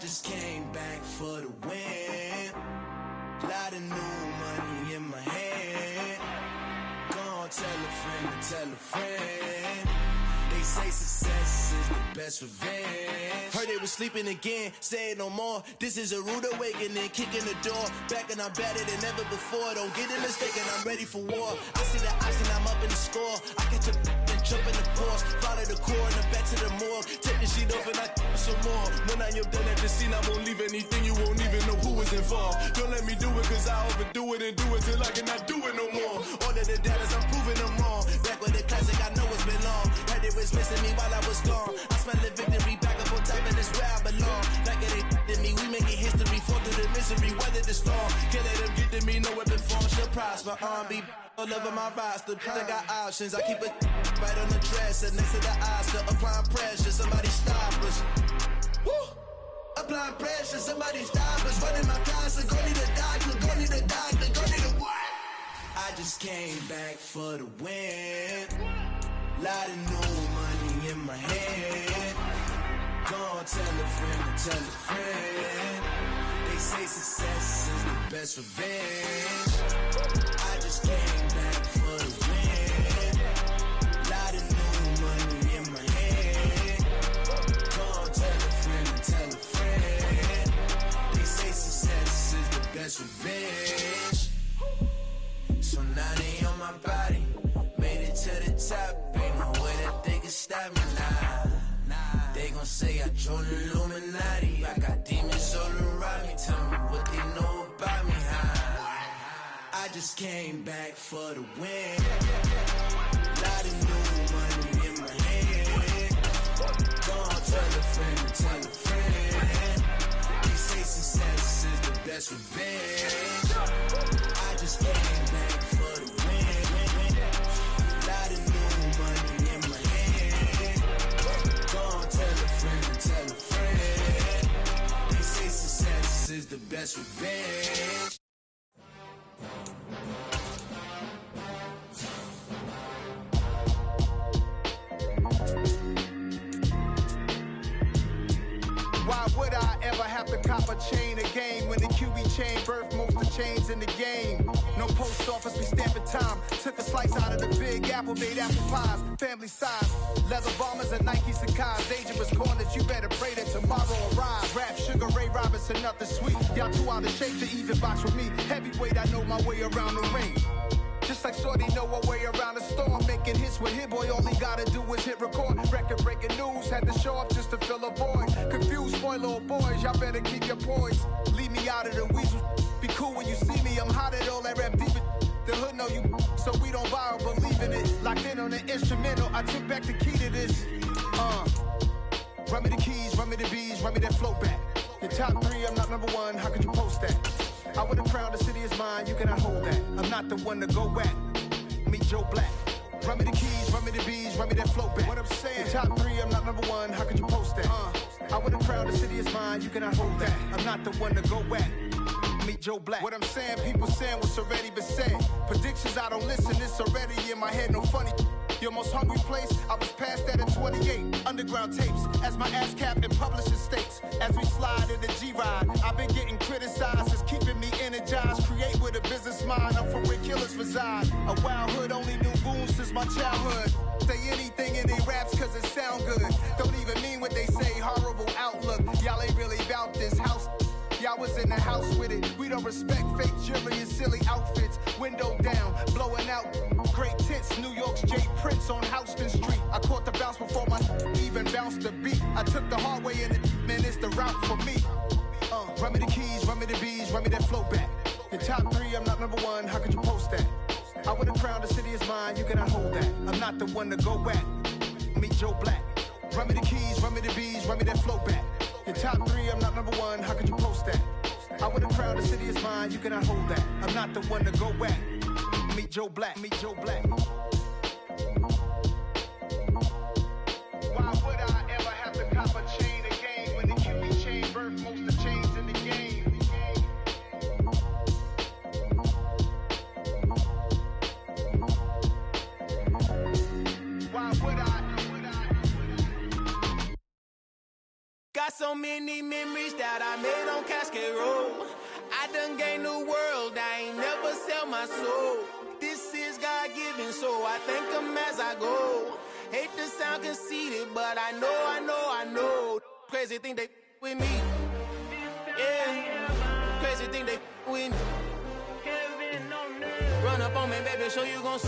just came back for the win. Lot of new money in my hand. Gonna tell a friend. They say success is the best revenge. Heard they was sleeping again, say it no more. This is a rude awakening, kicking the door. Back and I'm better than ever before. Don't get it mistaken, I'm ready for war. I see the option, I'm up in the score. I catch a and jump in the course. Follow the core and the back to the morgue. Take the sheet off and I some more. When I am done at the scene, I won't leave anything. You won't even know who was involved. Don't let me do it, cause I overdo it and do it till I cannot do it no more. All of the data's, I'm proving them wrong. Back with the classic, I know it's been long. Heard it was missing me while I was gone. I smell the victory back up on top, and it's where I belong. Like it ain't to me, we making history. Fall through the misery, weather the storm. Can't let them get to me, no weapon form should prosper. R&B all over my roster. I got options, I keep it right on the dresser. Next to the Oscar, applying pressure. Somebody stop us. Woo! Applying pressure, somebody stop us. Running my closet, go need a doctor, go need a doctor, go need a what? I just came back for the win. Lot of new money in my hand. Gonna tell a friend. They say success is the best revenge. I just came back for the win. Lot of new money in my hand. Gonna tell a friend. They say success is the best revenge. So now they on my body. Made it to the top, ain't no way that they can stop me now. They gon' say I joined the Illuminati. I got demons all around me. Tell me what they know about me, huh? I just came back for the win. Lot of new money in my hand. Gonna tell a friend. They say success is the best revenge. I just came back for the win. Lot of new money in my hand. Gonna tell a friend. They say success is the best revenge. Why would I ever have to cop a chain again when the QB chain birthed most of the chains in the game? No post office, we stamping time. Took a slice out of the big apple, made apple pies, family size. Leather bombers and Nike Sacai's. Dangerous corners, you better pray that tomorrow arrives. Rap, Sugar Ray Robinson, nothing sweet. Y'all too out of shape to even box with me. Heavyweight, I know my way around the ring. Just like Shorty know her way around the storm. Making hits with Hit Boy, all he gotta do is hit record. Record breaking news, had to show up just to fill a void. Confused, spoil little boys, y'all better keep your poise. Leave me out of the weasel. Be cool when you see me, I'm hot at all that rap deep. The hood know you, so we don't borrow, believe in it. Locked in on the instrumental, I took back the key to this. Run me the keys, run me the bees, run me that flow back. Your top three, I'm not number one, how could you post that? I would've crowned the city is mine, you cannot hold that. I'm not the one to go back. Meet Joe Black. Run me the keys, run me the bees, run me that flow back. What I'm saying, your top three, I'm not number one, how could you post that? I would've crowned the city is mine, you cannot hold that. I'm not the one to go back. Meet Joe Black. What I'm saying, people saying what's already been said. Predictions, I don't listen, it's already in my head, no funny. Your most hungry place, I was past that at 28. Underground tapes, as my ass cap in publishing states. As we slide in the G-Ride, I've been getting criticized, it's keeping me energized. Create with a business mind, I'm from where killers reside. A wild hood, only knew goons since my childhood. Say anything in they raps cause it sound good. Don't even mean what they say, horrible outlook. Y'all ain't really about this house. Y'all was in the house with it. We don't respect fake jewelry and silly outfits. Window down, blowing out great tits. New York's Jay Prince on Houston Street. I caught the bounce before my even bounced the beat. I took the hard way in it, man, it's the route for me. Run me the keys, run me the bees, run me that flow back. Your top three, I'm not number one, how could you post that? I would've crowned the city is mine, you cannot hold that. I'm not the one to go back. Meet Joe Black. Run me the keys, run me the bees, run me that flow back. Your top three, I'm not number one, how could you post that? I would've crowned the city is mine, you cannot hold that. I'm not the one to go back. Meet Joe Black, meet Joe Black. Why would I ever have to cop a chain again when the QB chain birthed most of the chains in the game? so many memories that I made on Cascade Road. I done gained the world, I ain't never sell my soul. This is God-given, so I thank him as I go. Hate to sound conceited, but I know. Crazy thing they with me. Yeah, crazy thing they with me. Run up on me, baby, show you gon' see.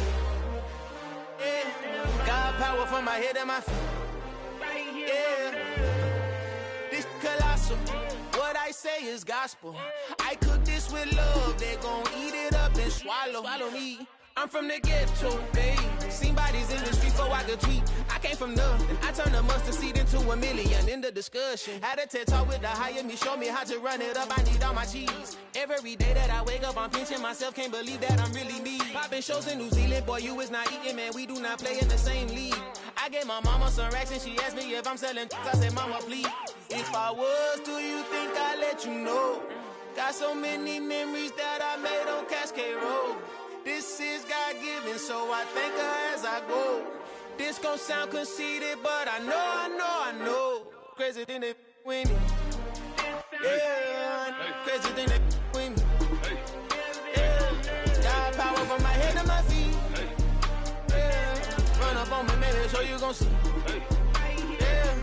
Yeah, God power from my head and my feet. Yeah, this colossal. What I say is gospel. I cook this with love. They gon' eat it up and swallow me. I'm from the ghetto, babe. Seen bodies in the street so I could tweet. I came from nothing. I turned a mustard seed into a million in the discussion. Had a TED talk with the higher me, show me how to run it up. I need all my cheese. Every day that I wake up, I'm pinching myself. Can't believe that I'm really me. Popping shows in New Zealand, boy, you is not eating, man. We do not play in the same league. I gave my mama some racks and she asked me if I'm selling. I said, mama, please. If I was, do you think I'd let you know? Got so many memories that I made on Cascade Road. This is God-given, so I thank her as I go. This gon' sound conceited, but I know. Crazy thing they with me. Yeah, crazy thing they with me. Yeah, God power from my head to my feet. Yeah, run up on me, maybe, so you gon' see. Yeah.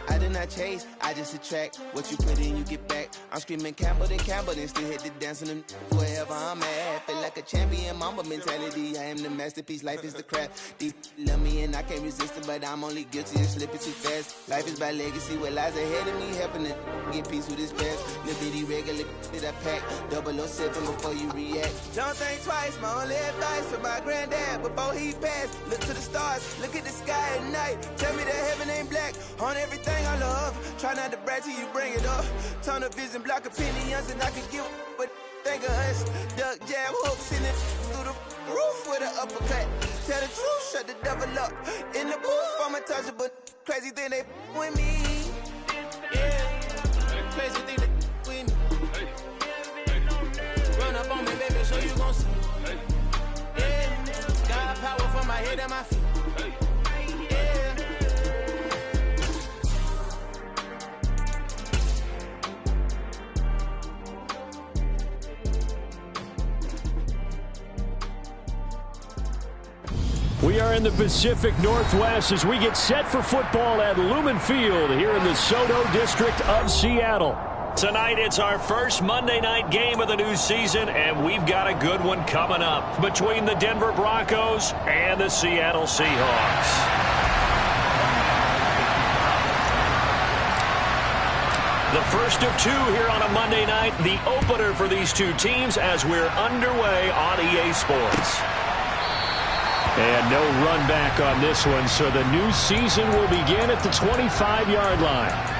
I did not chase, I just attract. What you put in, you get back. I'm screaming Campbell, then still hit the dance and wherever I'm at. Feel like a champion, mamba mentality. I am the masterpiece, life is the crap. Deep love me and I can't resist it, but I'm only guilty of slipping too fast. Life is by legacy, what lies ahead of me, helping to get peace with this past. Little bitty regular that I pack, 007 before you react. Don't think twice, my only advice for my granddad before he passed. Look to the stars, look at the sky at night. Tell me that heaven ain't black on everything I love. Try not to brag till you bring it up. Turn the vision, block opinions, and I can give but think of us. Duck, jab, hooks in it through the roof with an uppercut. Tell the truth, shut the devil up. In the booth, I'm untouchable. Crazy thing they with me. Yeah, crazy thing they with me. Run up on me, baby, so you gon' see. Yeah, God power from my head and my feet. We are in the Pacific Northwest as we get set for football at Lumen Field here in the Soto District of Seattle. Tonight, it's our first Monday night game of the new season, and we've got a good one coming up between the Denver Broncos and the Seattle Seahawks. The first of two here on a Monday night, the opener for these two teams as we're underway on EA Sports. And no run back on this one, so the new season will begin at the 25-yard line.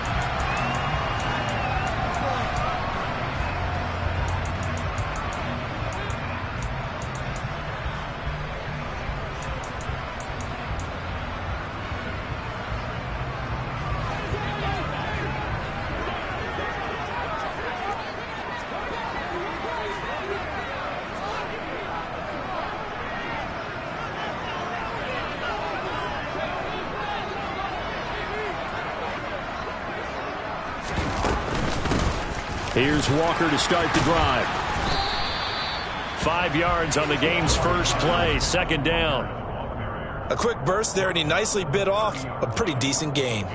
Here's Walker to start the drive. 5 yards on the game's first play, second down. A quick burst there, and he nicely bit off a pretty decent gain.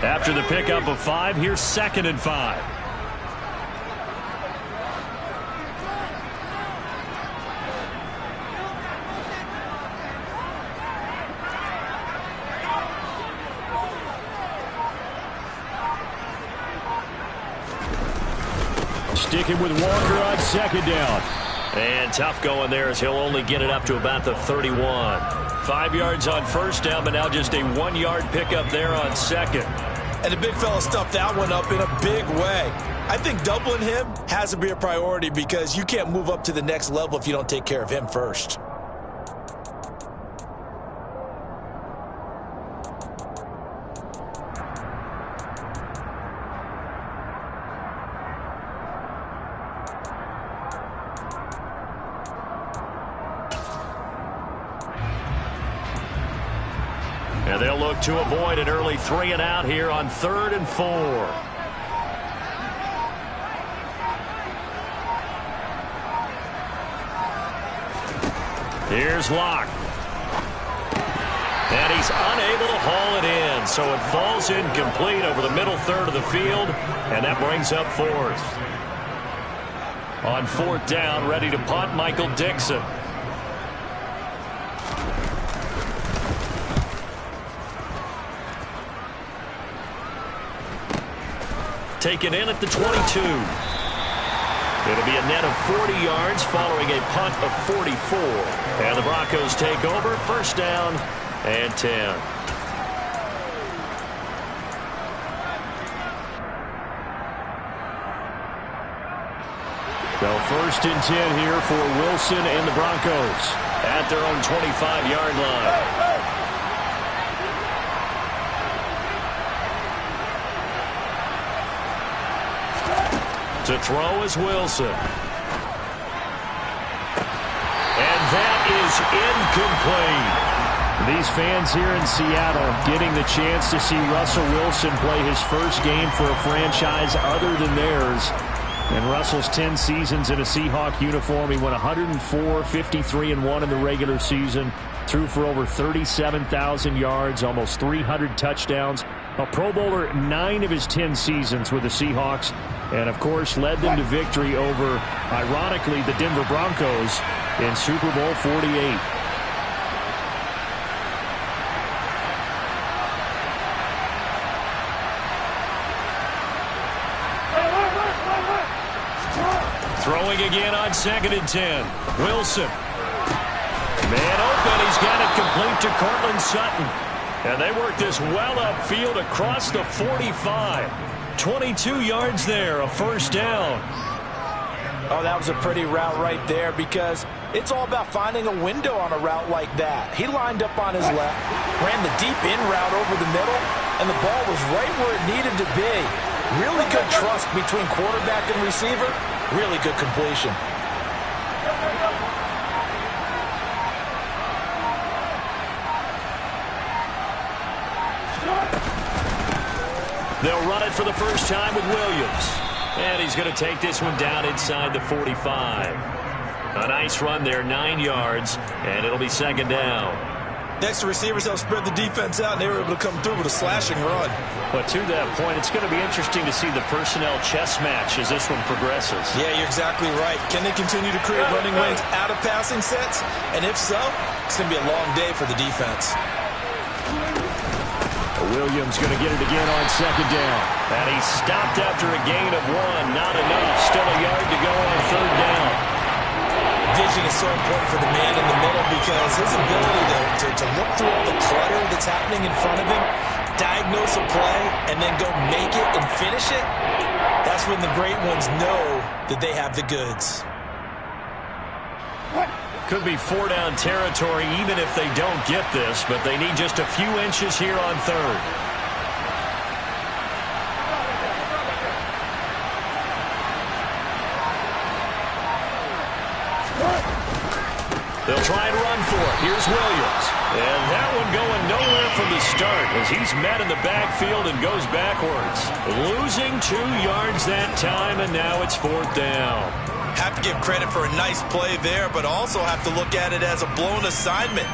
After the pickup of 5, here's 2nd and 5. Sticking with Walker on 2nd down. And tough going there as he'll only get it up to about the 31. 5 yards on first down, but now just a 1-yard pickup there on 2nd. And the big fella stuffed that one up in a big way. I think doubling him has to be a priority because you can't move up to the next level if you don't take care of him first. And they'll look to avoid an early 3-and-out here on 3rd and 4. Here's Locke. And he's unable to haul it in, so it falls incomplete over the middle third of the field, and that brings up 4th. On 4th down, ready to punt, Michael Dixon. Taken in at the 22. It'll be a net of 40 yards following a punt of 44. And the Broncos take over, 1st down and 10. So 1st and 10 here for Wilson and the Broncos at their own 25-yard line. To throw is Wilson. And that is incomplete. These fans here in Seattle getting the chance to see Russell Wilson play his first game for a franchise other than theirs. In Russell's 10 seasons in a Seahawk uniform, he went 104, 53-1 in the regular season, threw for over 37,000 yards, almost 300 touchdowns. A Pro Bowler 9 of his 10 seasons with the Seahawks, and of course led them to victory over, ironically, the Denver Broncos in Super Bowl 48. Throwing again on 2nd and 10. Wilson. Man open. He's got it complete to Cortland Sutton. And they work this well upfield across the 45. 22 yards there, a 1st down. Oh, that was a pretty route right there because it's all about finding a window on a route like that. He lined up on his left, ran the deep in route over the middle, and the ball was right where it needed to be. Really good trust between quarterback and receiver. Really good completion. They'll run it for the first time with Williams. And he's going to take this one down inside the 45. A nice run there, 9 yards, and it'll be 2nd down. Next, the receivers helped spread the defense out, and they were able to come through with a slashing run. But to that point, it's going to be interesting to see the personnel chess match as this one progresses. Yeah, you're exactly right. Can they continue to create running lanes out of passing sets? And if so, it's going to be a long day for the defense. Williams going to get it again on 2nd down. And he stopped after a gain of 1. Not enough. Still a yard to go on 3rd down. Vision is so important for the man in the middle because his ability to look through all the clutter that's happening in front of him, diagnose a play, and then go make it and finish it, that's when the great ones know that they have the goods. Could be 4-down territory even if they don't get this, but they need just a few inches here on 3rd. They'll try and run for it. Here's Williams. And that one going nowhere from the start as he's met in the backfield and goes backwards. Losing 2 yards that time, and now it's 4th down. Have to give credit for a nice play there, but also have to look at it as a blown assignment.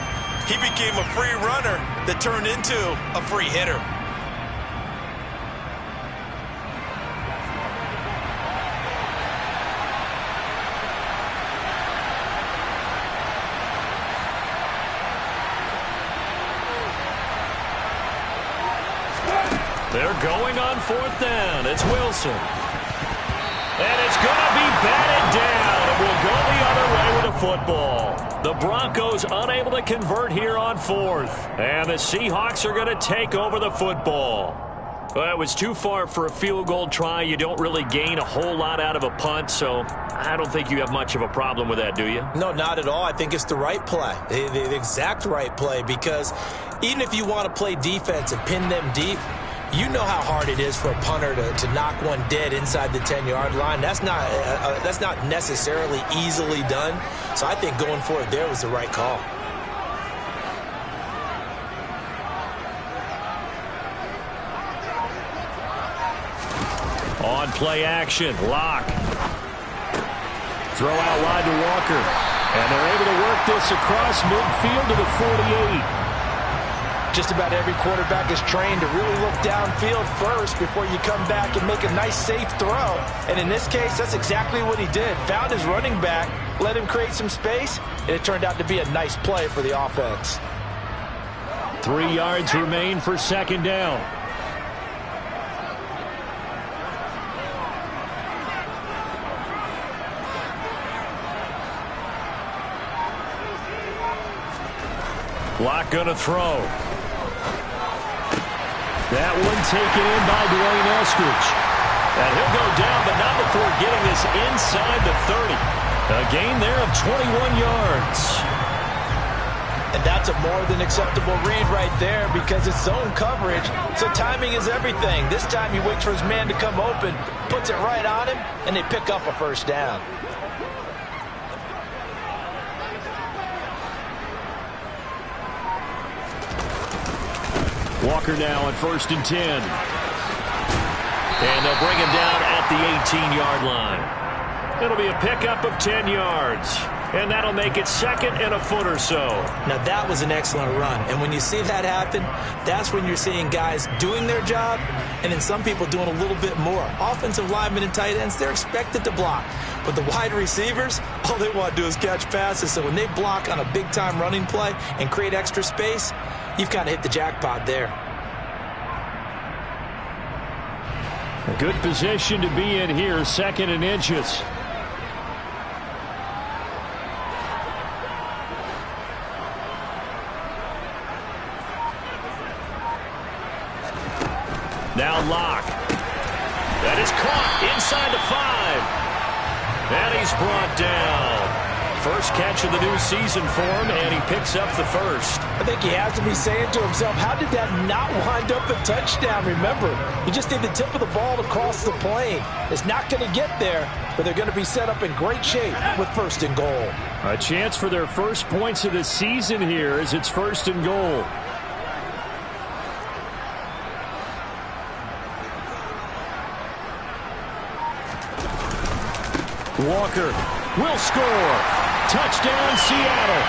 He became a free runner that turned into a free hitter. They're going on 4th down. It's Wilson. And it's going to be batted down. It will go the other way with the football. The Broncos unable to convert here on 4th. And the Seahawks are going to take over the football. Well, it was too far for a field goal try. You don't really gain a whole lot out of a punt, so I don't think you have much of a problem with that, do you? No, not at all. I think it's the right play, the exact right play, because even if you want to play defense and pin them deep, you know how hard it is for a punter to knock one dead inside the 10-yard line. That's not necessarily easily done. So I think going for it there was the right call. play action. Lock. Throw out wide to Walker. And they're able to work this across midfield to the 48. Just about every quarterback is trained to really look downfield first before you come back and make a nice, safe throw. And in this case, that's exactly what he did. Found his running back, let him create some space, and it turned out to be a nice play for the offense. 3 yards remain for second down. Lock gonna throw. That one taken in by Dwayne Eskridge. And he'll go down, but not before getting this inside the 30. A gain there of 21 yards. And that's a more than acceptable read right there because it's zone coverage, so timing is everything. This time he waits for his man to come open, puts it right on him, and they pick up a first down. Walker now at 1st and 10. And they'll bring him down at the 18-yard line. It'll be a pickup of 10 yards. And that'll make it second and a foot or so. Now that was an excellent run. And when you see that happen, that's when you're seeing guys doing their job and then some people doing a little bit more. Offensive linemen and tight ends, they're expected to block. But the wide receivers, all they want to do is catch passes. So when they block on a big-time running play and create extra space, you've kind of hit the jackpot there. A good position to be in here, 2nd and inches. Now Lock. That is caught inside the 5. And he's brought down. First catch of the new season for him, and he picks up the first. I think he has to be saying to himself, how did that not wind up a touchdown? Remember, you just need the tip of the ball to cross the plane. It's not going to get there, but they're going to be set up in great shape with 1st and goal. A chance for their first points of the season here as it's 1st and goal. Walker will score. Touchdown, Seattle.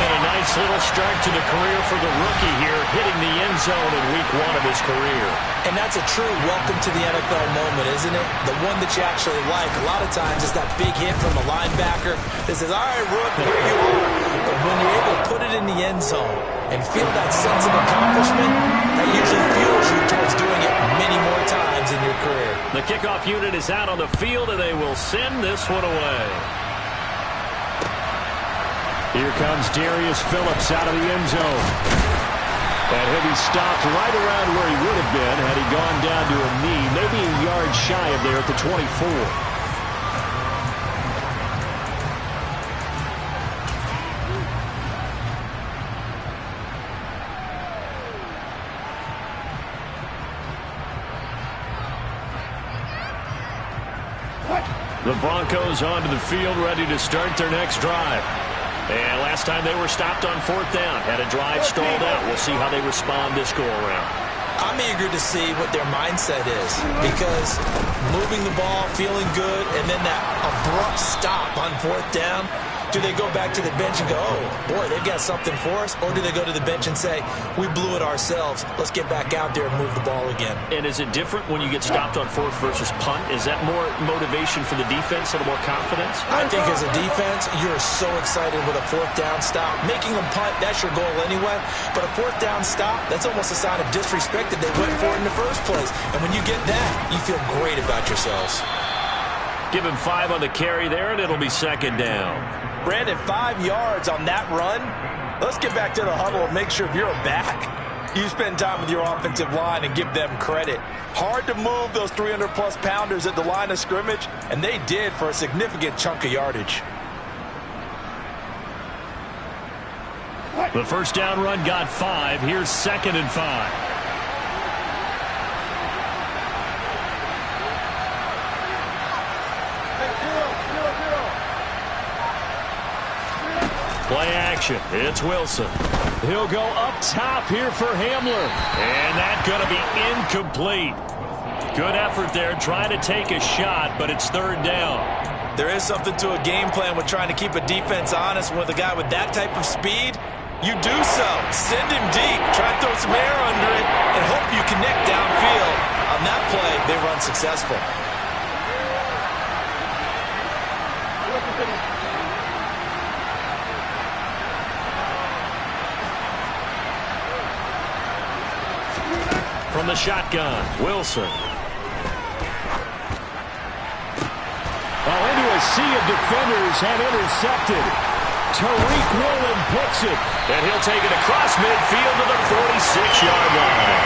And a nice little start to the career for the rookie here, hitting the end zone in week 1 of his career. And that's a true welcome to the NFL moment, isn't it? The one that you actually like. A lot of times it's that big hit from a linebacker that says, all right, Rook, here you are. But when you're able to put it in the end zone and feel that sense of accomplishment, that usually fuels you towards doing it many more times in your career. The kickoff unit is out on the field, and they will send this one away. Here comes Darius Phillips out of the end zone. And he'll be stopped right around where he would have been had he gone down to a knee, maybe a yard shy of there at the 24. The Broncos onto the field, ready to start their next drive. And last time they were stopped on 4th down, had a drive stalled out. We'll see how they respond this go-around. I'm eager to see what their mindset is because moving the ball, feeling good, and then that abrupt stop on 4th down, do they go back to the bench and go, oh, boy, they've got something for us? Or do they go to the bench and say, we blew it ourselves. Let's get back out there and move the ball again. And is it different when you get stopped on 4th versus punt? Is that more motivation for the defense, a little more confidence? I think as a defense, you're so excited with a 4th down stop. Making them punt, that's your goal anyway. But a 4th down stop, that's almost a sign of disrespect that they went for it in the first place. And when you get that, you feel great about yourselves. Give him 5 on the carry there, and it'll be 2nd down. Brandon, 5 yards on that run. Let's get back to the huddle and make sure if you're a back, you spend time with your offensive line and give them credit. Hard to move those 300-plus pounders at the line of scrimmage, and they did for a significant chunk of yardage. The first down run got 5. Here's 2nd and 5. Play action. It's Wilson. He'll go up top here for Hamler. And that's going to be incomplete. Good effort there, trying to take a shot, but it's third down. There is something to a game plan with trying to keep a defense honest. With a guy with that type of speed, you do so. Send him deep. Try to throw some air under it and hope you connect downfield. On that play, they run successful. From the shotgun, Wilson. Into a sea of defenders and intercepted. Tariq Woolen picks it. And he'll take it across midfield to the 46-yard line.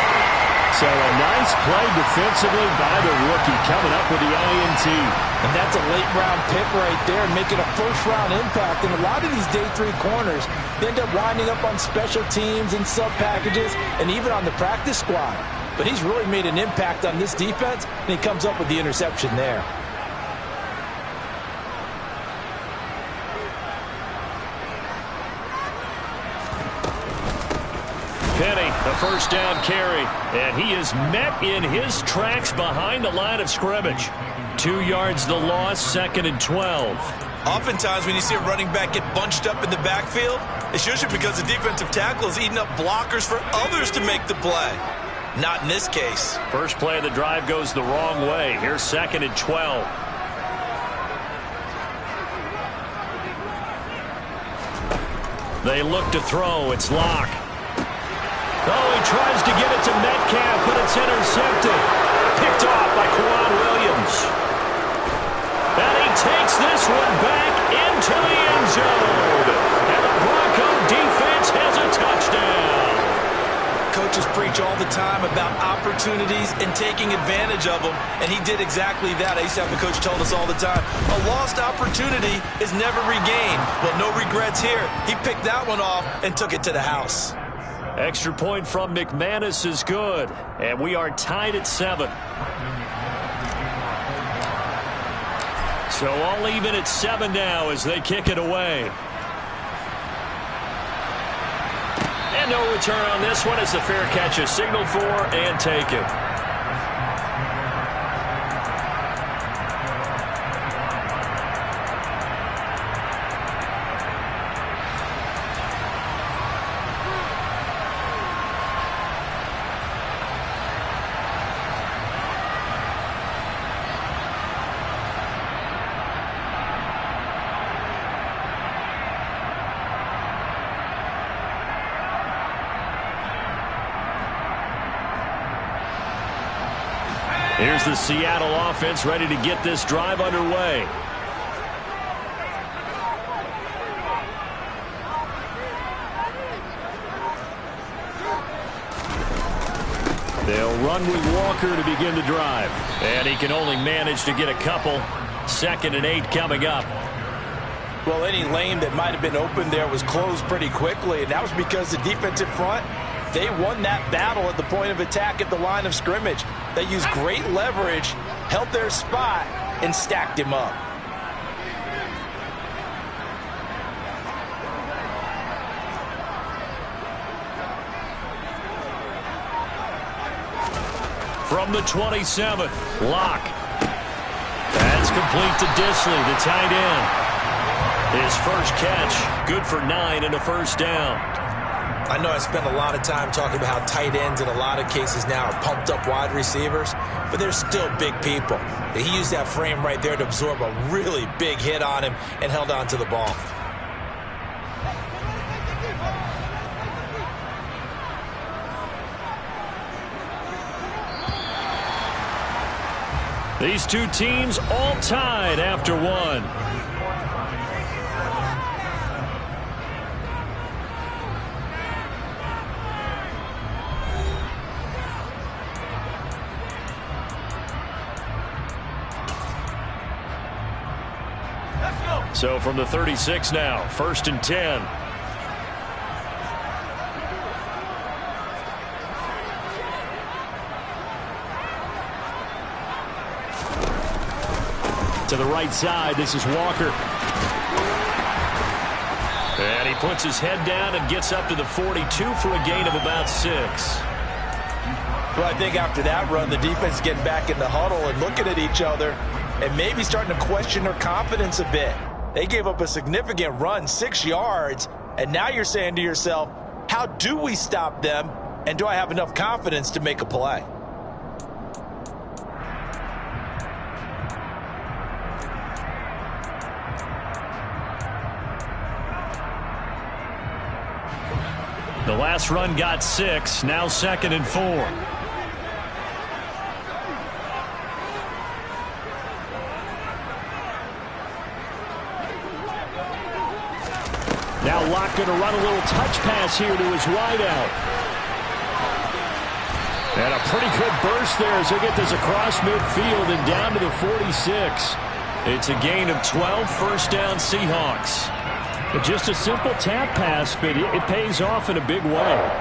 So a nice play defensively by the rookie coming up with the INT. And that's a late-round pick right there, making a first-round impact. And a lot of these day 3 corners, they end up winding up on special teams and sub-packages and even on the practice squad. But he's really made an impact on this defense, and he comes up with the interception there. Penny, the first down carry, and he is met in his tracks behind the line of scrimmage. 2 yards the loss, 2nd and 12. Oftentimes when you see a running back get bunched up in the backfield, it's usually because the defensive tackle is eating up blockers for others to make the play. Not in this case. First play of the drive goes the wrong way. Here's 2nd and 12. They look to throw. It's Locke. Oh, he tries to get it to Metcalf, but it's intercepted. Picked off by Quan Williams. And he takes this one back into the end zone. And the Bronco defense has a touchdown. Coaches preach all the time about opportunities and taking advantage of them, and he did exactly that. I used to have a coach tell us all the time, a lost opportunity is never regained. Well, no regrets here. He picked that one off and took it to the house. Extra point from McManus is good, and we are tied at 7. So all even at 7 now as they kick it away. And no return on this one as the fair catch is signaled for and taken. Here's the Seattle offense ready to get this drive underway. They'll run with Walker to begin the drive. And he can only manage to get a couple. 2nd and 8 coming up. Well, any lane that might have been open there was closed pretty quickly, and that was because the defensive front, they won that battle at the point of attack at the line of scrimmage. They used great leverage, held their spot, and stacked him up. From the 27, Locke. That's complete to Disley, the tight end. His first catch, good for 9 and a first down. I know I spent a lot of time talking about how tight ends in a lot of cases now are pumped up wide receivers, but they're still big people. He used that frame right there to absorb a really big hit on him and held on to the ball. These two teams all tied after one. So from the 36 now, 1st and 10. To the right side, this is Walker. And he puts his head down and gets up to the 42 for a gain of about 6. Well, I think after that run, the defense getting back in the huddle and looking at each other and maybe starting to question their confidence a bit. They gave up a significant run, 6 yards, and now you're saying to yourself, how do we stop them, and do I have enough confidence to make a play? The last run got 6, now 2nd and 4. Now Locke going to run a little touch pass here to his wideout. And a pretty good burst there as he'll get this across midfield and down to the 46. It's a gain of 12, first down Seahawks. Just a simple tap pass, but it pays off in a big way.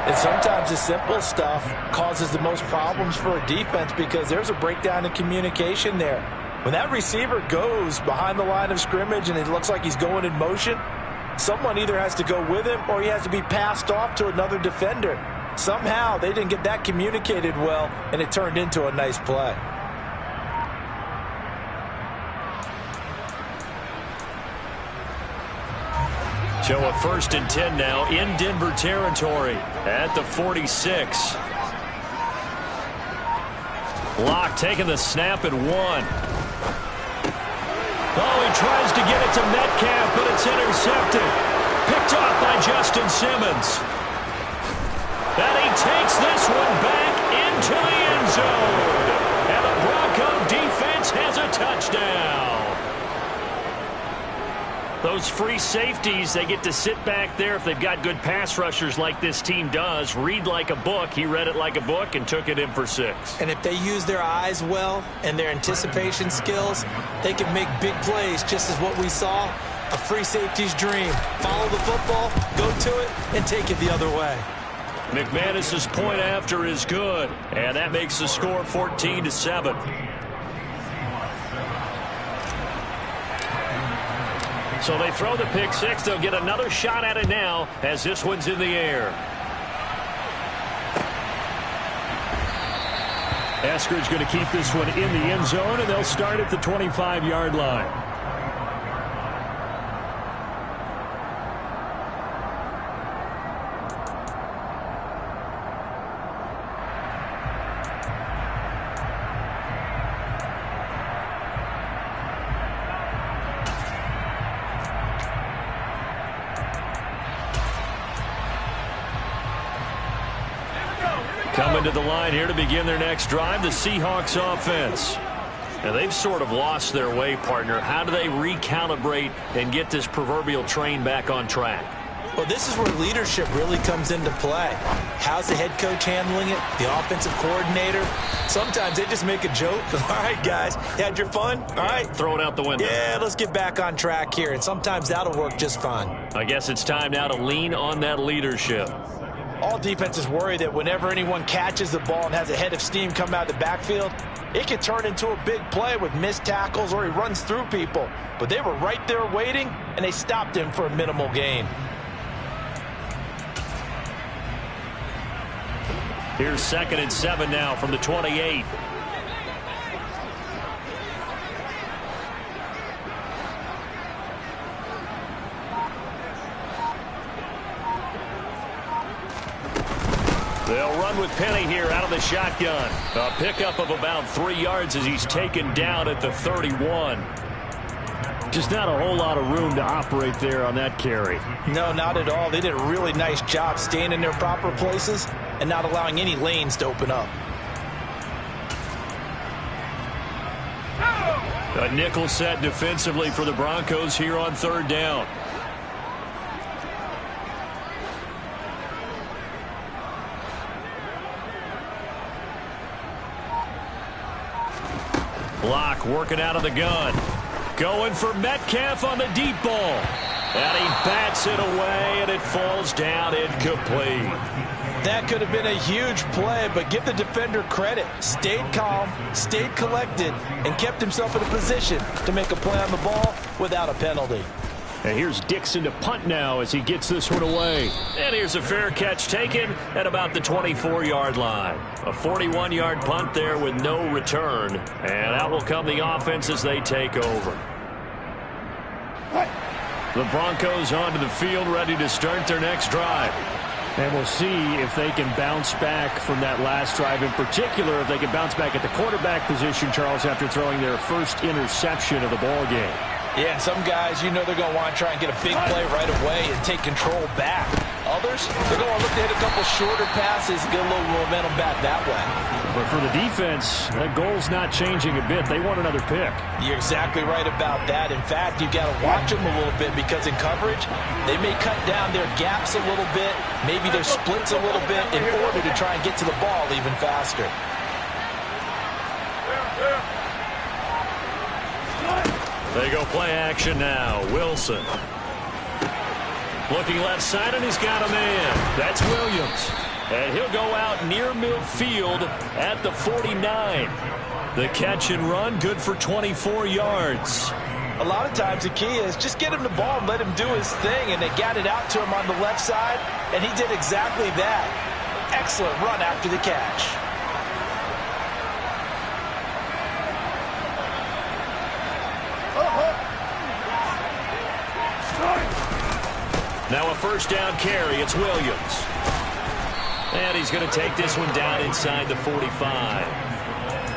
And sometimes the simple stuff causes the most problems for a defense because there's a breakdown in communication there. When that receiver goes behind the line of scrimmage and it looks like he's going in motion, someone either has to go with him or he has to be passed off to another defender. Somehow they didn't get that communicated well, and it turned into a nice play. So a 1st and 10 now in Denver territory at the 46. Locke taking the snap at 1. Oh, he tries to get it to Metcalf, but it's intercepted. Picked off by Justin Simmons. And he takes this one back into the end zone. And the Bronco defense has a touchdown. Those free safeties, they get to sit back there if they've got good pass rushers like this team does. Read like a book. He read it like a book and took it in for 6. And if they use their eyes well and their anticipation skills, they can make big plays, just as what we saw. A free safety's dream. Follow the football, go to it, and take it the other way. McManus's point after is good, and that makes the score 14-7. So they throw the pick 6. They'll get another shot at it now as this one's in the air. Eskridge going to keep this one in the end zone, and they'll start at the 25-yard line. Coming to the line here to begin their next drive, the Seahawks offense. And they've sort of lost their way, partner. How do they recalibrate and get this proverbial train back on track? Well, this is where leadership really comes into play. How's the head coach handling it? The offensive coordinator? Sometimes they just make a joke. All right, guys, you had your fun? All right. Throw it out the window. Yeah, let's get back on track here. And sometimes that'll work just fine. I guess it's time now to lean on that leadership. All defenses worry that whenever anyone catches the ball and has a head of steam come out of the backfield, it can turn into a big play with missed tackles or he runs through people. But they were right there waiting, and they stopped him for a minimal gain. Here's 2nd and 7 now from the 28. They'll run with Penny here out of the shotgun. A pickup of about 3 yards as he's taken down at the 31. Just not a whole lot of room to operate there on that carry. No, not at all. They did a really nice job staying in their proper places and not allowing any lanes to open up. A nickel set defensively for the Broncos here on 3rd down. Locke working out of the gun. Going for Metcalf on the deep ball. And he bats it away, and it falls down incomplete. That could have been a huge play, but give the defender credit. Stayed calm, stayed collected, and kept himself in a position to make a play on the ball without a penalty. And here's Dixon to punt now as he gets this one away. And here's a fair catch taken at about the 24-yard line. A 41-yard punt there with no return. And out will come the offense as they take over. The Broncos onto the field, ready to start their next drive. And we'll see if they can bounce back from that last drive. In particular, if they can bounce back at the quarterback position, Charles, after throwing their first interception of the ball game. Yeah, and some guys, you know they're going to want to try and get a big play right away and take control back. Others, they're going to look to hit a couple shorter passes, get a little momentum back that way. But for the defense, that goal's not changing a bit. They want another pick. You're exactly right about that. In fact, you've got to watch them a little bit because in coverage, they may cut down their gaps a little bit, maybe their splits a little bit in order to try and get to the ball even faster. They go play action now. Wilson. Looking left side, and he's got a man. That's Williams. And he'll go out near midfield at the 49. The catch and run, good for 24 yards. A lot of times the key is just get him the ball and let him do his thing, and they got it out to him on the left side, and he did exactly that. Excellent run after the catch. Now a first down carry. It's Williams. And he's going to take this one down inside the 45.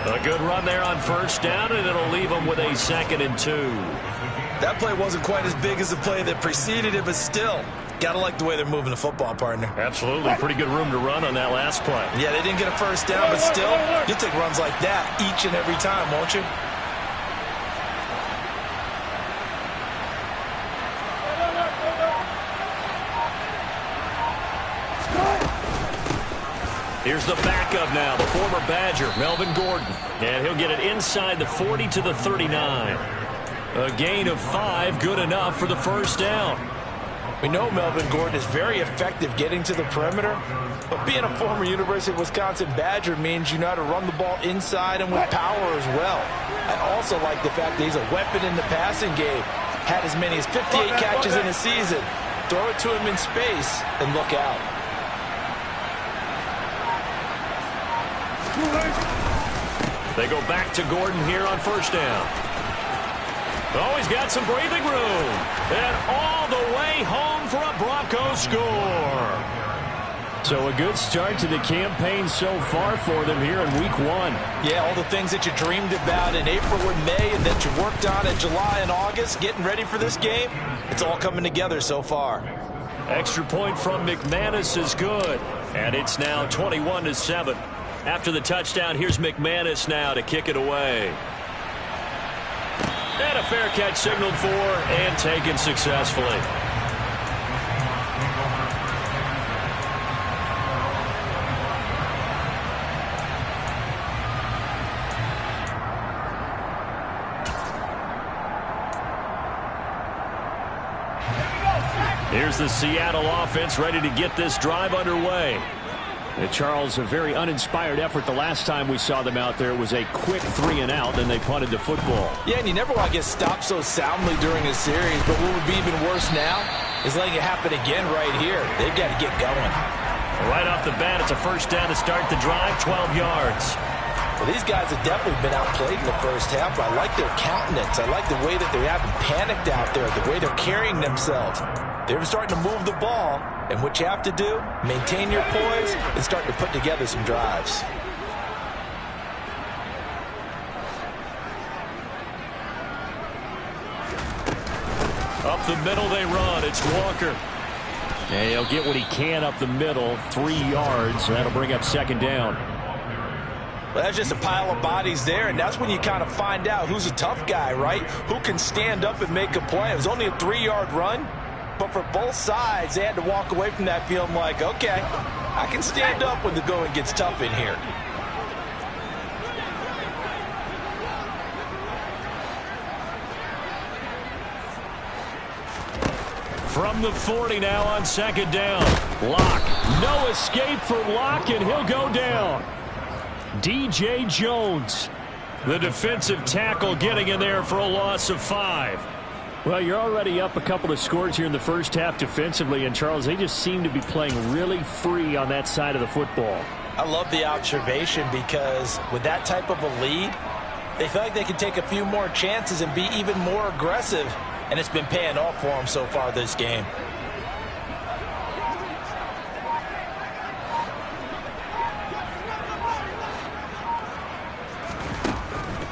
A good run there on first down, and it'll leave him with a 2nd and 2. That play wasn't quite as big as the play that preceded it, but still, got to like the way they're moving the football, partner. Absolutely. Pretty good room to run on that last play. Yeah, they didn't get a first down, but still, you'll take runs like that each and every time, won't you? Here's the backup now, the former Badger, Melvin Gordon. And he'll get it inside the 40 to the 39. A gain of 5, good enough for the first down. We know Melvin Gordon is very effective getting to the perimeter, but being a former University of Wisconsin Badger means you know how to run the ball inside and with power as well. I also like the fact that he's a weapon in the passing game. Had as many as 58 catches in a season. Throw it to him in space and look out. They go back to Gordon here on first down. Oh, he's got some breathing room. And all the way home for a Broncos score. So a good start to the campaign so far for them here in week 1. Yeah, all the things that you dreamed about in April and May and that you worked on in July and August, getting ready for this game, it's all coming together so far. Extra point from McManus is good. And it's now 21-7. After the touchdown, here's McManus now to kick it away. And a fair catch signaled for and taken successfully. Here's the Seattle offense ready to get this drive underway. And Charles, a very uninspired effort the last time we saw them out there. It was a quick 3-and-out, and they punted the football. Yeah, and you never want to get stopped so soundly during a series, but what would be even worse now is letting it happen again right here. They've got to get going. Right off the bat, it's a first down to start the drive, 12 yards. Well, these guys have definitely been outplayed in the first half, but I like their countenance. I like the way that they haven't panicked out there, the way they're carrying themselves. They're starting to move the ball, and what you have to do, maintain your poise and start to put together some drives. Up the middle they run. It's Walker. And he'll get what he can up the middle, 3 yards. That'll bring up second down. Well, that's just a pile of bodies there, and that's when you kind of find out who's a tough guy, right? Who can stand up and make a play. It was only a 3-yard run. But for both sides, they had to walk away from that feeling like, okay, I can stand up when the going gets tough in here. From the 40 now on second down. Locke. No escape for Locke, and he'll go down. DJ Jones, the defensive tackle, getting in there for a loss of 5. Well, you're already up a couple of scores here in the first half defensively, and Charles, they just seem to be playing really free on that side of the football. I love the observation because with that type of a lead, they feel like they can take a few more chances and be even more aggressive, and it's been paying off for them so far this game.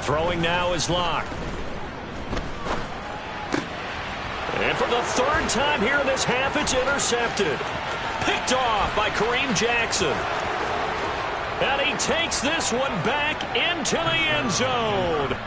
Throwing now is Locke. And for the third time here in this half, it's intercepted. Picked off by Kareem Jackson. And he takes this one back into the end zone.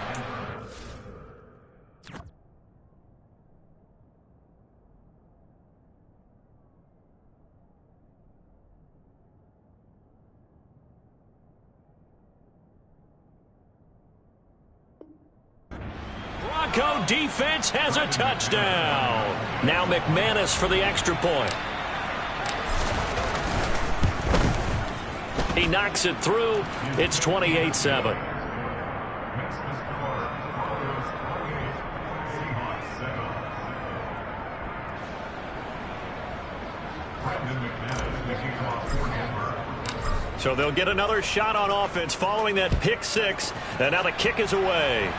Bronco defense has a touchdown. Now McManus for the extra point. He knocks it through. It's 28-7. So they'll get another shot on offense following that pick six. And now the kick is away.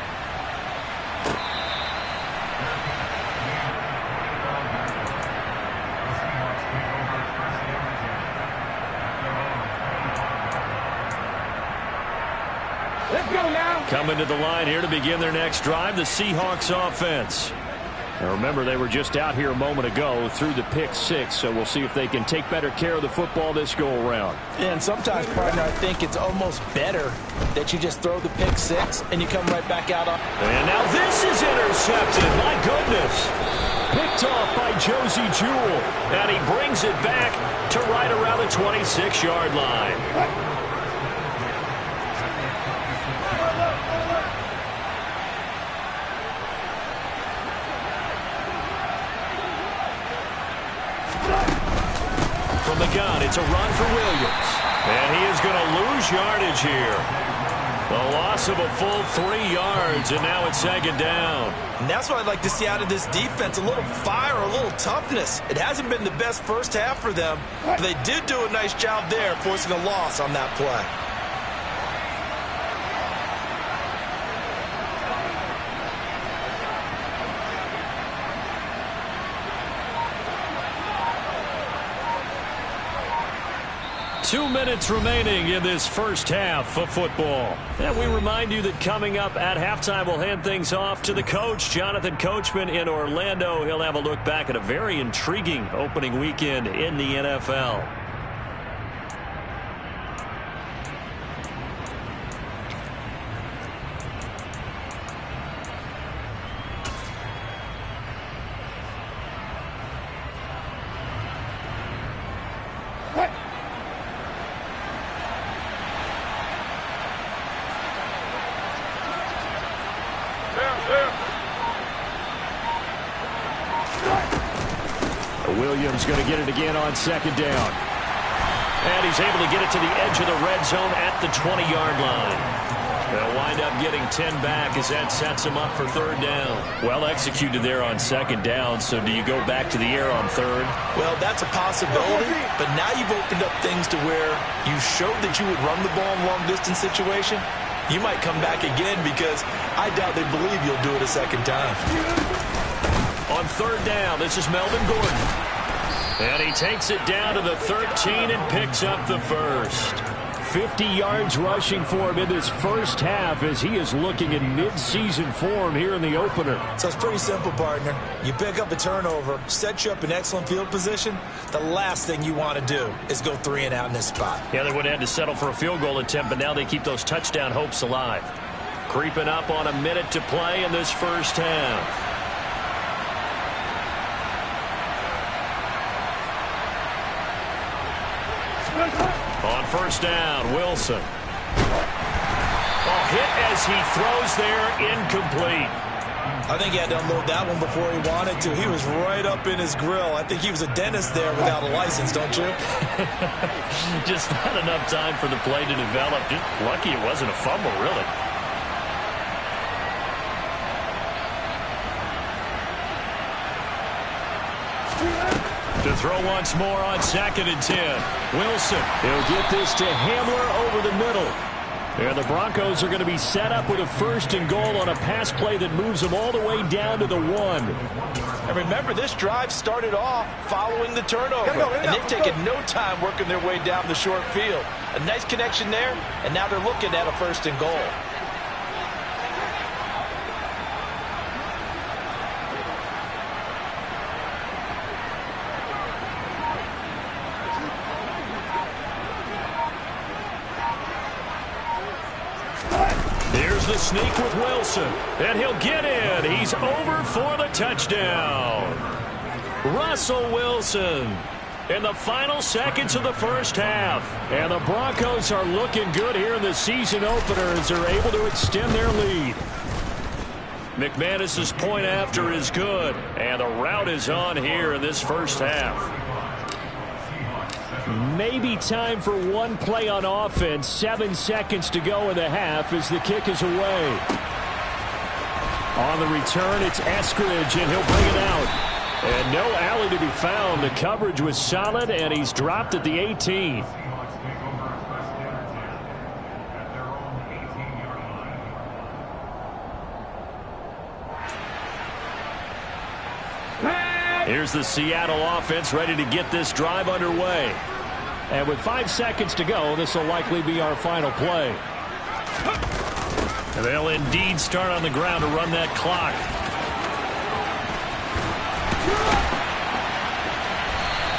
Coming to the line here to begin their next drive, the Seahawks offense. Now remember, they were just out here a moment ago through the pick six, so we'll see if they can take better care of the football this go-around. Yeah, and sometimes, partner, I think it's almost better that you just throw the pick six and you come right back out on. And now this is intercepted. My goodness. Picked off by Josie Jewell. And he brings it back to right around the 26-yard line. From the gun, it's a run for Williams. And he is going to lose yardage here. The loss of a full 3 yards, and now it's second down. And that's what I'd like to see out of this defense, a little fire, a little toughness. It hasn't been the best first half for them, but they did do a nice job there, forcing a loss on that play. Two minutes remaining in this first half of football. And we remind you that coming up at halftime, we'll hand things off to the coach, Jonathan Coachman in Orlando. He'll have a look back at a very intriguing opening weekend in the NFL. Williams going to get it again on second down. And he's able to get it to the edge of the red zone at the 20-yard line. They'll wind up getting 10 back as that sets him up for third down. Well executed there on second down, so do you go back to the air on third? Well, that's a possibility, but now you've opened up things to where you showed that you would run the ball in long-distance situation. You might come back again because I doubt they believe you'll do it a second time. On third down, this is Melvin Gordon. And he takes it down to the 13 and picks up the first. 50 yards rushing for him in this first half as he is looking in mid-season form here in the opener. So it's pretty simple, partner. You pick up a turnover, set you up in excellent field position. The last thing you want to do is go 3 and out in this spot. Yeah, they would have had to settle for a field goal attempt, but now they keep those touchdown hopes alive. Creeping up on a minute to play in this first half. On first down, Wilson. Hit as he throws there, incomplete. I think he had to unload that one before he wanted to. He was right up in his grill. I think he was a dentist there without a license, don't you? Just not enough time for the play to develop. Just lucky it wasn't a fumble, really. To throw once more on 2nd and 10. Wilson, he'll get this to Hamler over the middle. And the Broncos are going to be set up with a 1st and goal on a pass play that moves them all the way down to the 1. And remember, this drive started off following the turnover. And they've taken no time working their way down the short field. A nice connection there, and now they're looking at a 1st and goal. The sneak with Wilson, and he'll get in. He's over for the touchdown. Russell Wilson in the final seconds of the first half. And the Broncos are looking good here in the season opener as they're able to extend their lead. McManus's point after is good, and the route is on here in this first half. Maybe time for one play on offense. 7 seconds to go in the half as the kick is away. On the return, it's Eskridge, and he'll bring it out. And no alley to be found. The coverage was solid, and he's dropped at the 18. Here's the Seattle offense ready to get this drive underway. And with 5 seconds to go, this will likely be our final play. And they'll indeed start on the ground to run that clock.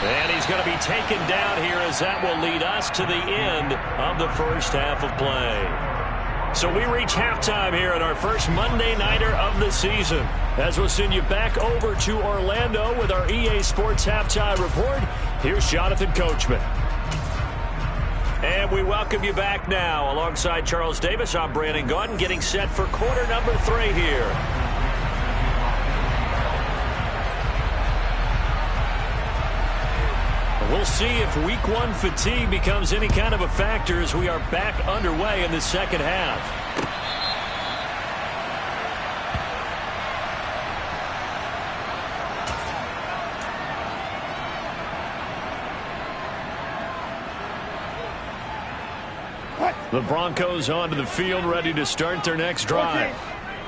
And he's going to be taken down here as that will lead us to the end of the first half of play. So we reach halftime here at our first Monday Nighter of the season. As we'll send you back over to Orlando with our EA Sports Halftime Report, here's Jonathan Coachman. And we welcome you back now. Alongside Charles Davis, I'm Brandon Gaudin, getting set for quarter number 3 here. We'll see if week 1 fatigue becomes any kind of a factor as we are back underway in the second half. The Broncos onto the field, ready to start their next drive.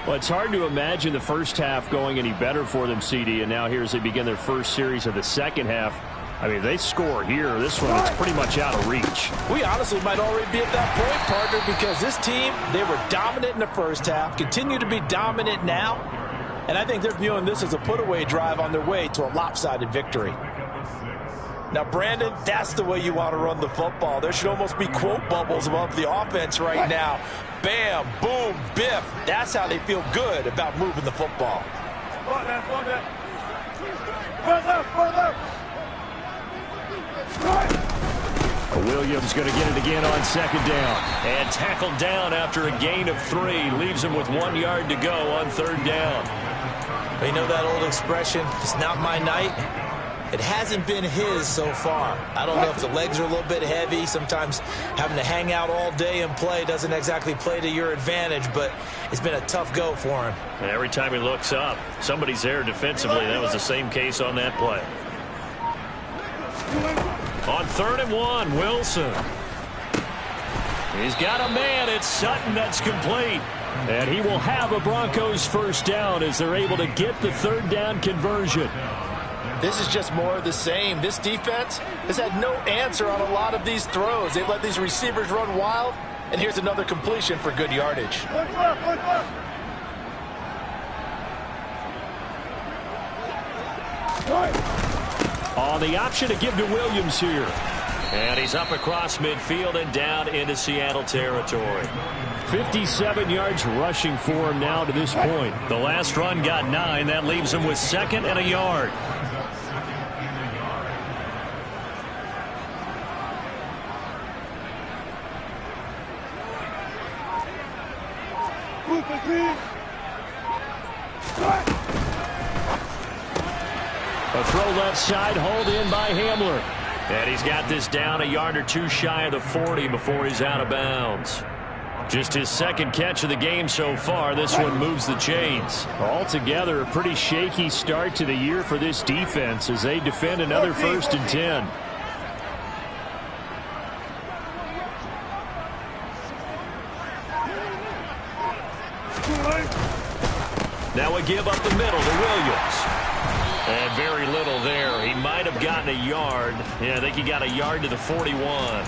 Well, it's hard to imagine the first half going any better for them, CD, and now here as they begin their first series of the second half. I mean, they score here. This one, it's pretty much out of reach. We honestly might already be at that point, partner, because this team, they were dominant in the first half, continue to be dominant now, and I think they're viewing this as a put-away drive on their way to a lopsided victory. Now, Brandon, that's the way you want to run the football. There should almost be quote bubbles above the offense right now. Bam, boom, biff. That's how they feel good about moving the football. Williams going to get it again on 2nd down. And tackled down after a gain of 3. Leaves him with 1 yard to go on 3rd down. You know that old expression, it's not my night? It hasn't been his so far. I don't know if the legs are a little bit heavy. Sometimes having to hang out all day and play doesn't exactly play to your advantage, but it's been a tough go for him. And every time he looks up, somebody's there defensively. That was the same case on that play. On 3rd and 1, Wilson. He's got a man. It's Sutton that's complete. And he will have a Broncos first down as they're able to get the 3rd down conversion. This is just more of the same. This defense has had no answer on a lot of these throws. They've let these receivers run wild, and here's another completion for good yardage. On the option to give to Williams here. And he's up across midfield and down into Seattle territory. 57 yards rushing for him now to this point. The last run got 9. That leaves him with 2nd and a yard. A throw left side, hauled in by Hamler. And he's got this down a yard or 2 shy of the 40 before he's out of bounds. Just his second catch of the game so far. This one moves the chains. Altogether, a pretty shaky start to the year for this defense as they defend another 1st and 10. Now a give up the middle to Williams. And very little there. He might have gotten a yard. Yeah, I think he got a yard to the 41.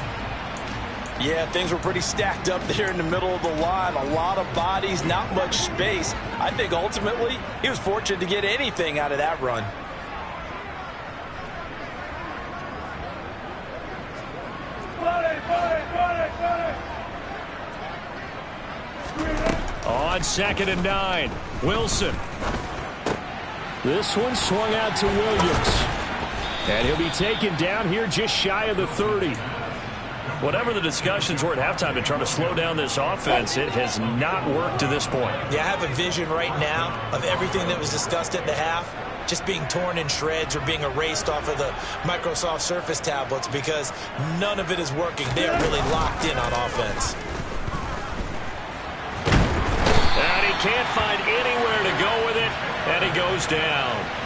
Yeah, things were pretty stacked up there in the middle of the line. A lot of bodies, not much space. I think ultimately he was fortunate to get anything out of that run. On 2nd and 9, Wilson. This one swung out to Williams. And he'll be taken down here just shy of the 30. Whatever the discussions were at halftime to try to slow down this offense, it has not worked to this point. Yeah, I have a vision right now of everything that was discussed at the half just being torn in shreds or being erased off of the Microsoft Surface tablets because none of it is working. They're really locked in on offense. And he can't find anywhere to go with it, and he goes down.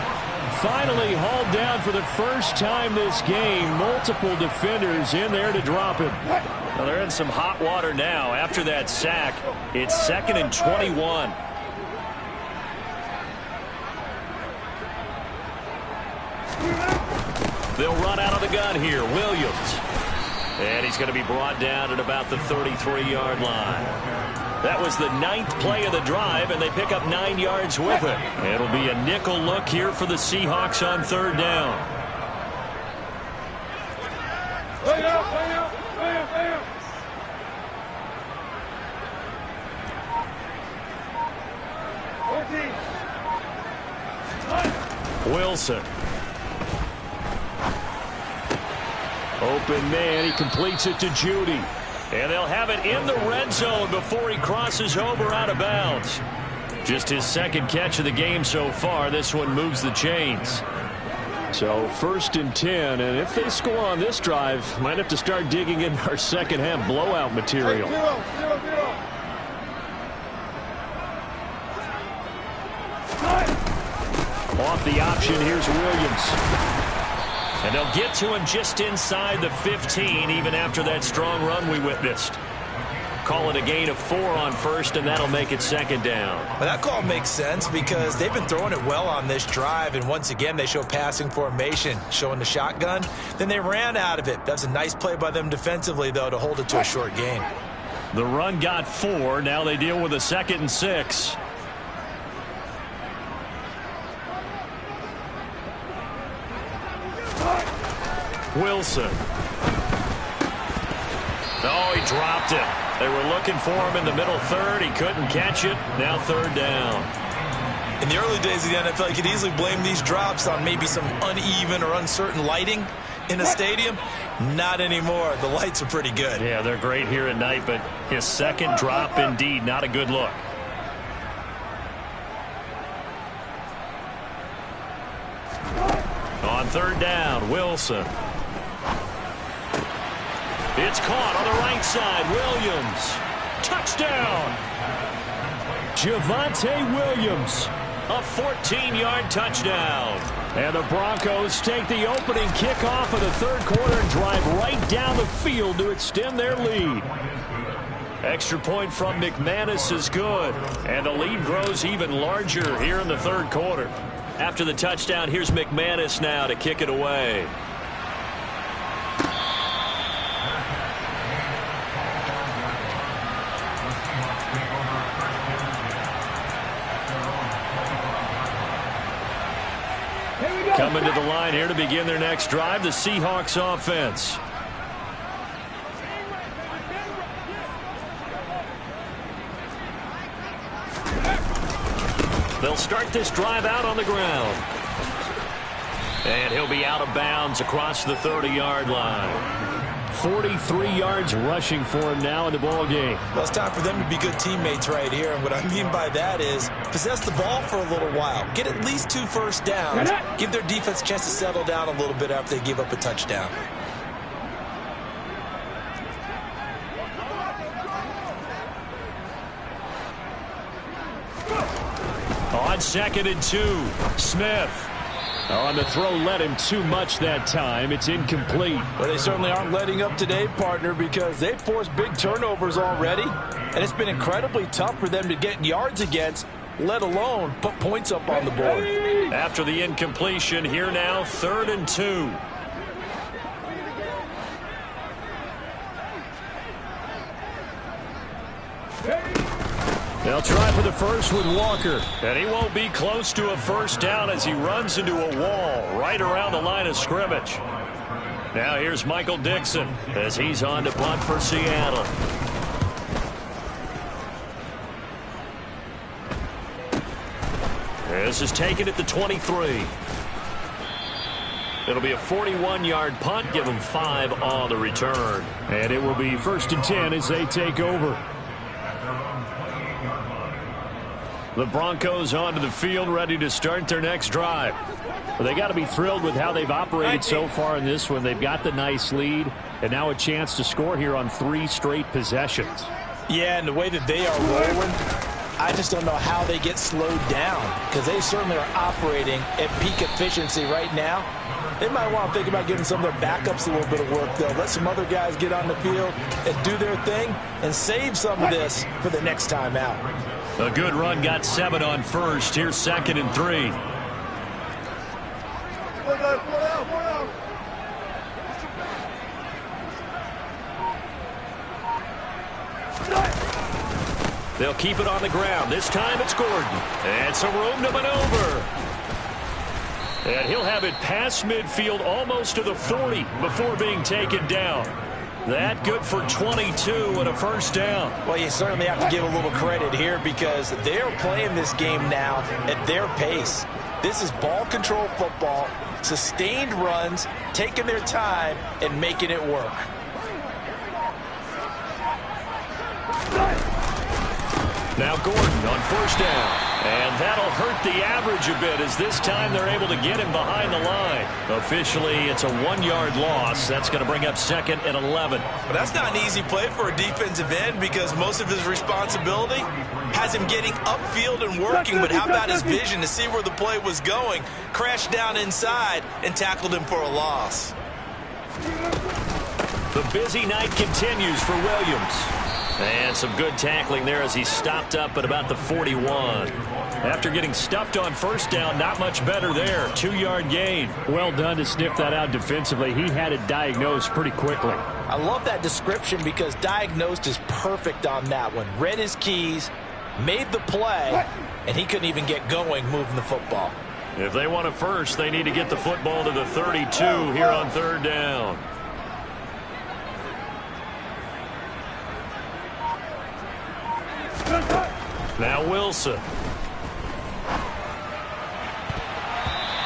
Finally hauled down for the first time this game. Multiple defenders in there to drop him. Well, they're in some hot water now. After that sack, it's 2nd and 21. They'll run out of the gun here. Williams. And he's going to be brought down at about the 33-yard line. That was the 9th play of the drive, and they pick up 9 yards with it. It'll be a nickel look here for the Seahawks on 3rd down. Wilson. Open man, he completes it to Judy. And they'll have it in the red zone before he crosses over out of bounds. Just his 2nd catch of the game so far. This one moves the chains. So 1st and 10, and if they score on this drive, might have to start digging in our second half blowout material. Off the option, here's Williams. And they'll get to him just inside the 15, even after that strong run we witnessed. Call it a gain of 4 on 1st, and that'll make it 2nd down. Well, that call makes sense because they've been throwing it well on this drive, and once again they show passing formation, showing the shotgun. Then they ran out of it. That's a nice play by them defensively, though, to hold it to a short gain. The run got 4. Now they deal with a 2nd and 6. Wilson. Oh, he dropped it. They were looking for him in the middle 3rd. He couldn't catch it. Now 3rd down. In the early days of the NFL, you could easily blame these drops on maybe some uneven or uncertain lighting in a stadium. Not anymore. The lights are pretty good. Yeah, they're great here at night, but his 2nd drop, indeed, not a good look. On 3rd down, Wilson. It's caught on the right side. Williams. Touchdown. Javonte Williams. A 14-yard touchdown. And the Broncos take the opening kickoff of the 3rd quarter and drive right down the field to extend their lead. Extra point from McManus is good. And the lead grows even larger here in the 3rd quarter. After the touchdown, here's McManus now to kick it away. Coming to the line here to begin their next drive, the Seahawks offense. They'll start this drive out on the ground. And he'll be out of bounds across the 30-yard line. 43 yards rushing for him now in the ball game. Well, it's time for them to be good teammates right here. And what I mean by that is possess the ball for a little while. Get at least 2 first downs. Give their defense a chance to settle down a little bit after they give up a touchdown. On 2nd and 2, Smith. On the throw, led him too much that time. It's incomplete. Well, they certainly aren't letting up today, partner, because they've forced big turnovers already, and it's been incredibly tough for them to get yards against, let alone put points up on the board. After the incompletion, here now, 3rd and 2. They'll try for the first with Walker. And he won't be close to a first down as he runs into a wall right around the line of scrimmage. Now here's Michael Dixon as he's on to punt for Seattle. This is taken at the 23. It'll be a 41-yard punt. Give them 5 on the return. And it will be 1st and 10 as they take over. The Broncos onto the field, ready to start their next drive. Well, they got to be thrilled with how they've operated so far in this one. They've got the nice lead, and now a chance to score here on 3 straight possessions. Yeah, and the way that they are rolling, I just don't know how they get slowed down, because they certainly are operating at peak efficiency right now. They might want to think about giving some of their backups a little bit of work, though. Let some other guys get on the field and do their thing and save some of this for the next time out. A good run, got 7 on first. Here's 2nd and 3. They'll keep it on the ground. This time it's Gordon. And some room to maneuver. And he'll have it past midfield almost to the 40 before being taken down. That good for 22 and a first down. Well, you certainly have to give a little credit here because they're playing this game now at their pace. This is ball control football, sustained runs, taking their time and making it work. Now Gordon on first down. And that'll hurt the average a bit as this time they're able to get him behind the line. Officially, it's a 1-yard loss. That's going to bring up 2nd and 11. But that's not an easy play for a defensive end because most of his responsibility has him getting upfield and working. But how about his vision to see where the play was going? Crashed down inside and tackled him for a loss. The busy night continues for Williams. And some good tackling there as he stopped up at about the 41. After getting stuffed on first down, not much better there. 2-yard gain. Well done to sniff that out defensively. He had it diagnosed pretty quickly. I love that description because diagnosed is perfect on that one. Read his keys, made the play, and he couldn't even get going moving the football. If they want it first, they need to get the football to the 32 here on 3rd down. Now Wilson.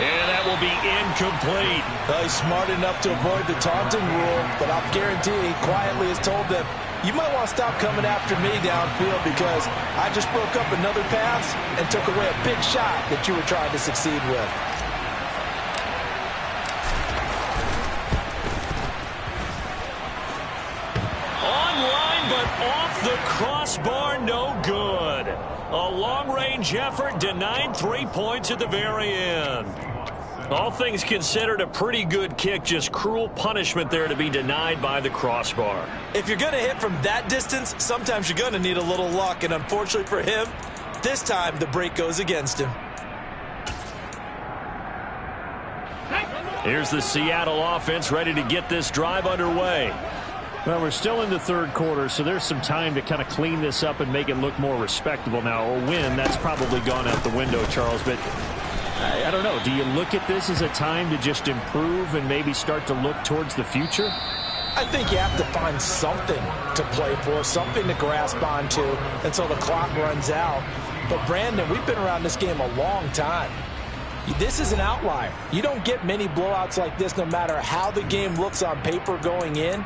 And that will be incomplete. Well, he's smart enough to avoid the taunting rule, but I'll guarantee he quietly has told them, you might want to stop coming after me downfield because I just broke up another pass and took away a big shot that you were trying to succeed with. Online, but off the crossbar, no good. A long-range effort denied 3 points at the very end. All things considered, a pretty good kick, just cruel punishment there to be denied by the crossbar. If you're going to hit from that distance, sometimes you're going to need a little luck, and unfortunately for him, this time the break goes against him. Here's the Seattle offense ready to get this drive underway. Well, we're still in the 3rd quarter, so there's some time to kind of clean this up and make it look more respectable now. A win, that's probably gone out the window, Charles, but I don't know. Do you look at this as a time to just improve and maybe start to look towards the future? I think you have to find something to play for, something to grasp onto until the clock runs out. But, Brandon, we've been around this game a long time. This is an outlier. You don't get many blowouts like this no matter how the game looks on paper going in.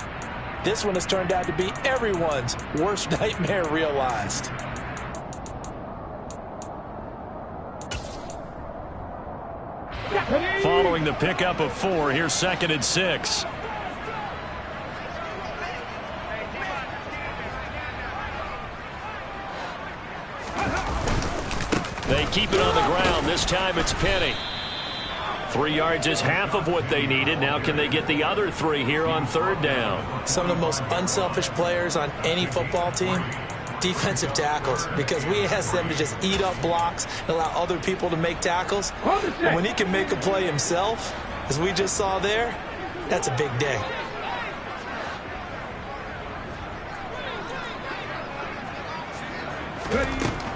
This one has turned out to be everyone's worst nightmare realized. Following the pickup of 4, here's 2nd and 6. They keep it on the ground. This time it's Penny. 3 yards is half of what they needed. Now can they get the other 3 here on 3rd down? Some of the most unselfish players on any football team, defensive tackles, because we ask them to just eat up blocks and allow other people to make tackles. And when he can make a play himself, as we just saw there, that's a big day.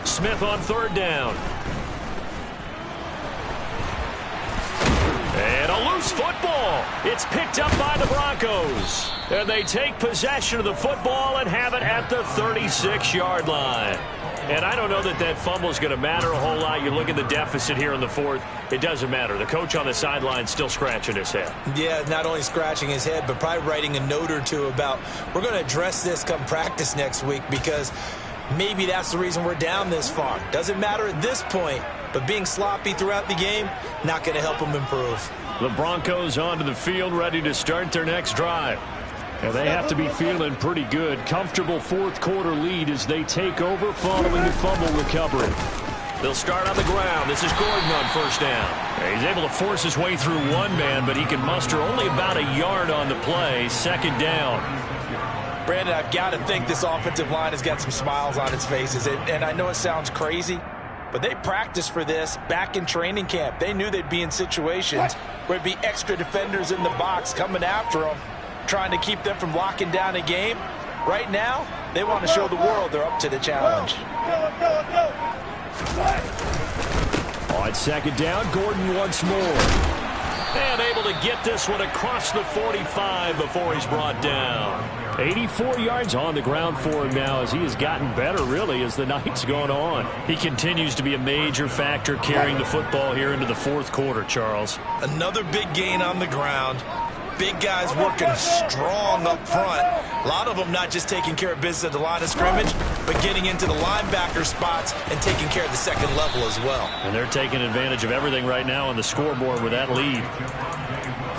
Smith on 3rd down. And a loose football. It's picked up by the Broncos. And they take possession of the football and have it at the 36-yard line. And I don't know that that fumble is going to matter a whole lot. You look at the deficit here in the 4th. It doesn't matter. The coach on the sideline still scratching his head. Yeah, not only scratching his head, but probably writing a note or two about, we're going to address this come practice next week, because maybe that's the reason we're down this far. Doesn't matter at this point, but being sloppy throughout the game, not going to help them improve. The Broncos onto the field, ready to start their next drive. And they have to be feeling pretty good. Comfortable 4th quarter lead as they take over following the fumble recovery. They'll start on the ground. This is Gordon on 1st down. He's able to force his way through one man, but he can muster only about a yard on the play. 2nd down. Brandon, I've got to think this offensive line has got some smiles on its faces. And I know it sounds crazy, but they practiced for this back in training camp. They knew they'd be in situations where it'd be extra defenders in the box coming after them, trying to keep them from locking down a game. Right now, they want to show the world they're up to the challenge. On 2nd down, Gordon once more. And able to get this one across the 45 before he's brought down. 84 yards on the ground for him now as he has gotten better, really, as the night's gone on. He continues to be a major factor carrying the football here into the 4th quarter, Charles. Another big gain on the ground. Big guys working strong up front. A lot of them not just taking care of business at the line of scrimmage, but getting into the linebacker spots and taking care of the second level as well. And they're taking advantage of everything right now on the scoreboard with that lead.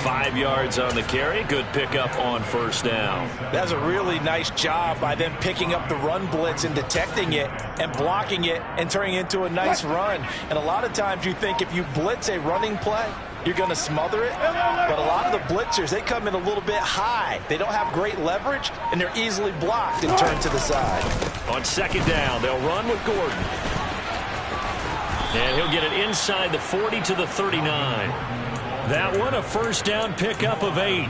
5 yards on the carry. Good pickup on 1st down. That's a really nice job by them picking up the run blitz and detecting it and blocking it and turning it into a nice run. And a lot of times you think if you blitz a running play, you're going to smother it. But a lot of the blitzers, they come in a little bit high. They don't have great leverage, and they're easily blocked and turned to the side. On 2nd down, they'll run with Gordon. And he'll get it inside the 40 to the 39. That one, a 1st down pickup of 8.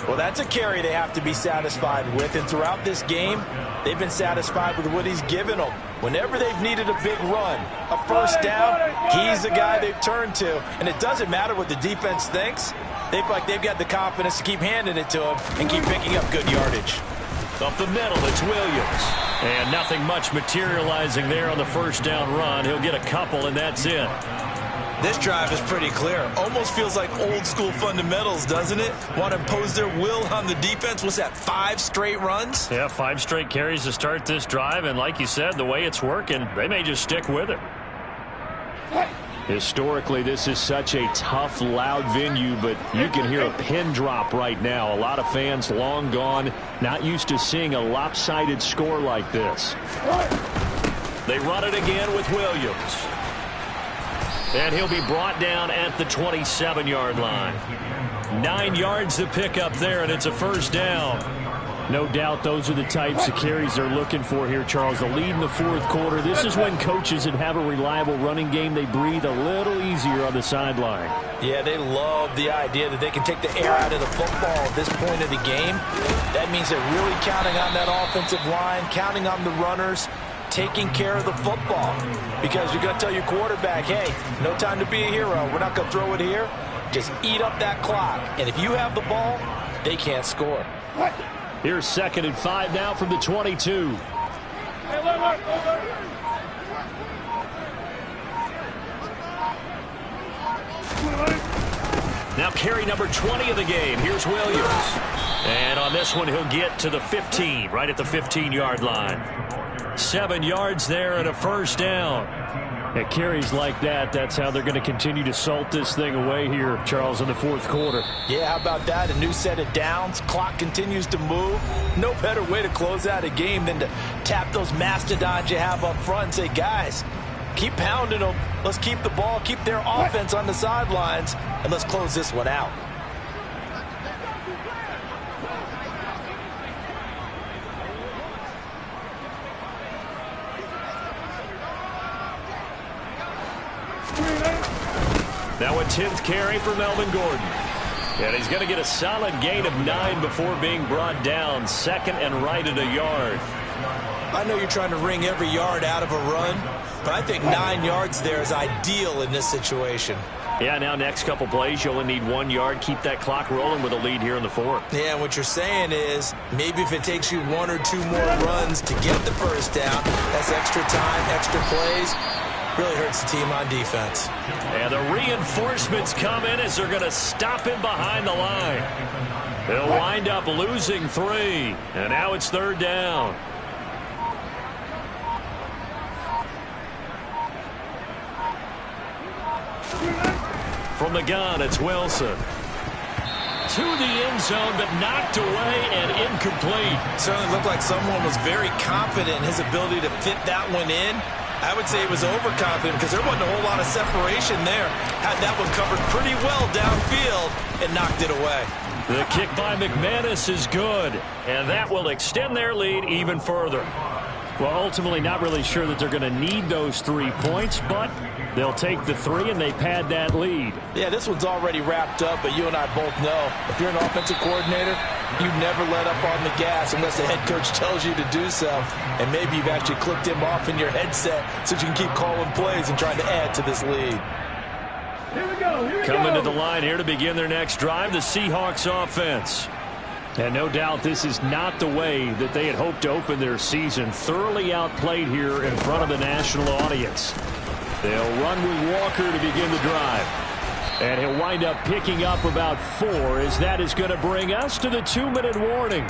Well, that's a carry they have to be satisfied with. And throughout this game, they've been satisfied with what he's given them. Whenever they've needed a big run, a 1st down, he's the guy they've turned to. And it doesn't matter what the defense thinks. They feel like they've got the confidence to keep handing it to him and keep picking up good yardage. Up the middle, it's Williams. And nothing much materializing there on the 1st down run. He'll get a couple, and that's it. This drive is pretty clear. Almost feels like old school fundamentals, doesn't it? Want to impose their will on the defense. What's that, 5 straight runs? Yeah, 5 straight carries to start this drive. And like you said, the way it's working, they may just stick with it. Historically, this is such a tough, loud venue, but you can hear a pin drop right now. A lot of fans long gone, not used to seeing a lopsided score like this. They run it again with Williams. And he'll be brought down at the 27-yard line. 9 yards to pick up there, and it's a 1st down. No doubt those are the types of carries they're looking for here, Charles. The lead in the 4th quarter. This is when coaches that have a reliable running game, they breathe a little easier on the sideline. Yeah, they love the idea that they can take the air out of the football at this point of the game. That means they're really counting on that offensive line, counting on the runners, taking care of the football, because you're going to tell your quarterback, hey, no time to be a hero. We're not going to throw it here. Just eat up that clock. And if you have the ball, they can't score. Here's 2nd and 5 now from the 22. Now carry number 20 of the game. Here's Williams. And on this one, he'll get to the 15, right at the 15-yard line. 7 yards there and a 1st down. At carries like that, that's how they're going to continue to salt this thing away here, Charles, in the 4th quarter. Yeah, how about that? A new set of downs. Clock continues to move. No better way to close out a game than to tap those mastodons you have up front and say, guys, keep pounding them. Let's keep the ball, keep their offense on the sidelines, and let's close this one out. Now a 10th carry for Melvin Gordon. And he's going to get a solid gain of 9 before being brought down. Second and right at a yard. I know you're trying to wring every yard out of a run, but I think 9 yards there is ideal in this situation. Yeah, now next couple plays, you only need 1 yard. Keep that clock rolling with a lead here in the fourth. Yeah, what you're saying is maybe if it takes you 1 or 2 more runs to get the first down, that's extra time, extra plays. Really hurts the team on defense. And the reinforcements come in as they're going to stop him behind the line. They'll wind up losing 3. And now it's 3rd down. From the gun, it's Wilson. To the end zone, but knocked away and incomplete. Certainly looked like someone was very confident in his ability to fit that one in. I would say he was overconfident because there wasn't a whole lot of separation there. Had that one covered pretty well downfield and knocked it away. The kick by McManus is good, and that will extend their lead even further. Well, ultimately not really sure that they're going to need those 3 points, but they'll take the 3 and they pad that lead. Yeah, this one's already wrapped up, but you and I both know if you're an offensive coordinator, you never let up on the gas unless the head coach tells you to do so. And maybe you've actually clicked him off in your headset so you can keep calling plays and trying to add to this lead. Coming to the line here to begin their next drive, the Seahawks offense. And no doubt this is not the way that they had hoped to open their season. Thoroughly outplayed here in front of the national audience. They'll run with Walker to begin the drive. And he'll wind up picking up about 4 as that is going to bring us to the 2-minute warning.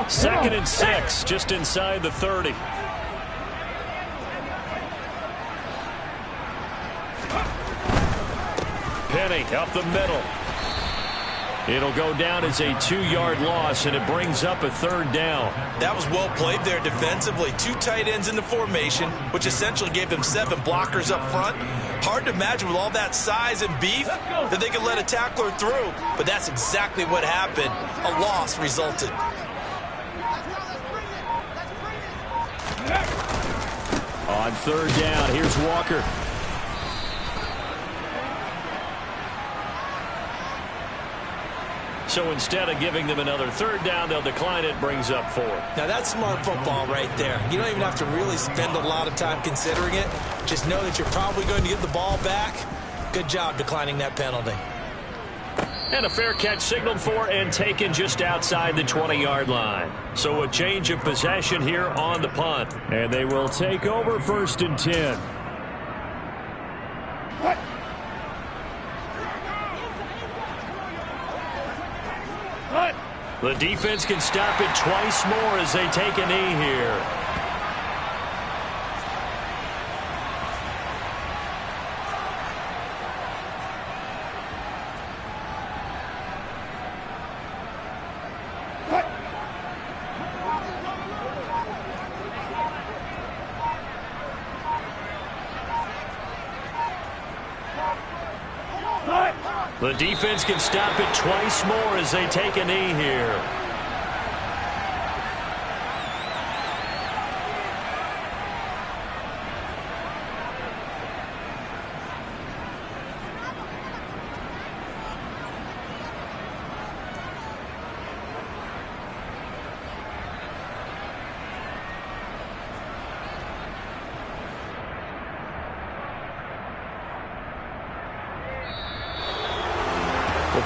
Second and 6, just inside the 30. Penny up the middle. It'll go down as a 2-yard loss, and it brings up a 3rd down. That was well played there defensively. 2 tight ends in the formation, which essentially gave them 7 blockers up front. Hard to imagine with all that size and beef that they could let a tackler through, but that's exactly what happened. A loss resulted. On 3rd down, here's Walker. So instead of giving them another 3rd down, they'll decline it, brings up 4. Now that's smart football right there. You don't even have to really spend a lot of time considering it. Just know that you're probably going to get the ball back. Good job declining that penalty. And a fair catch signaled for and taken just outside the 20-yard line. So a change of possession here on the punt. And they will take over 1st and 10. The defense can stop it twice more as they take a knee here. The defense can stop it twice more as they take a knee here.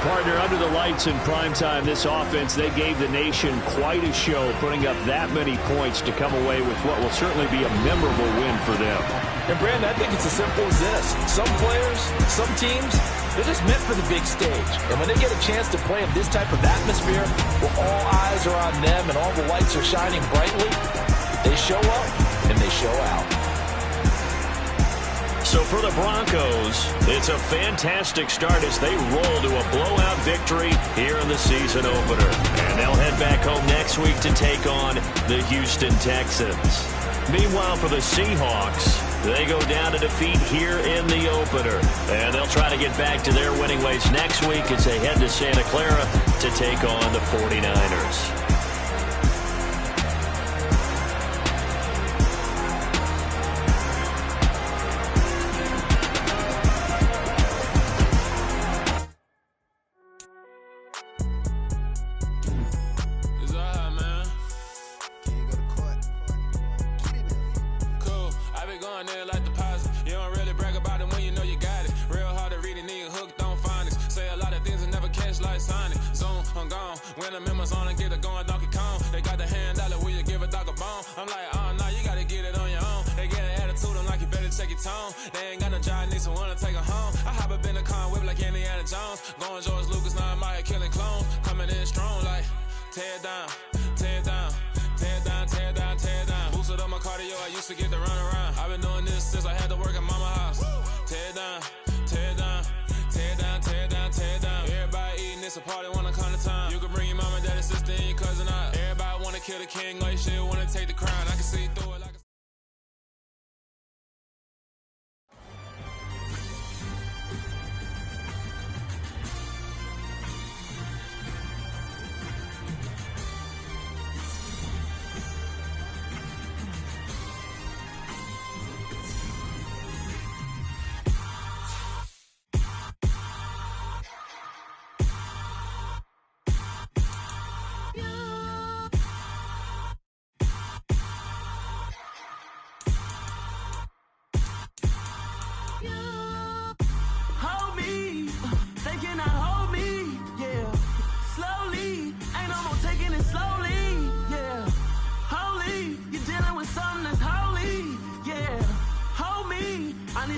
Partner, under the lights in primetime, this offense, they gave the nation quite a show, putting up that many points to come away with what will certainly be a memorable win for them. And, Brandon, I think it's as simple as this. Some players, some teams, they're just meant for the big stage. And when they get a chance to play in this type of atmosphere where all eyes are on them and all the lights are shining brightly, they show up and they show out. So for the Broncos, it's a fantastic start as they roll to a blowout victory here in the season opener. And they'll head back home next week to take on the Houston Texans. Meanwhile, for the Seahawks, they go down to defeat here in the opener. And they'll try to get back to their winning ways next week as they head to Santa Clara to take on the 49ers.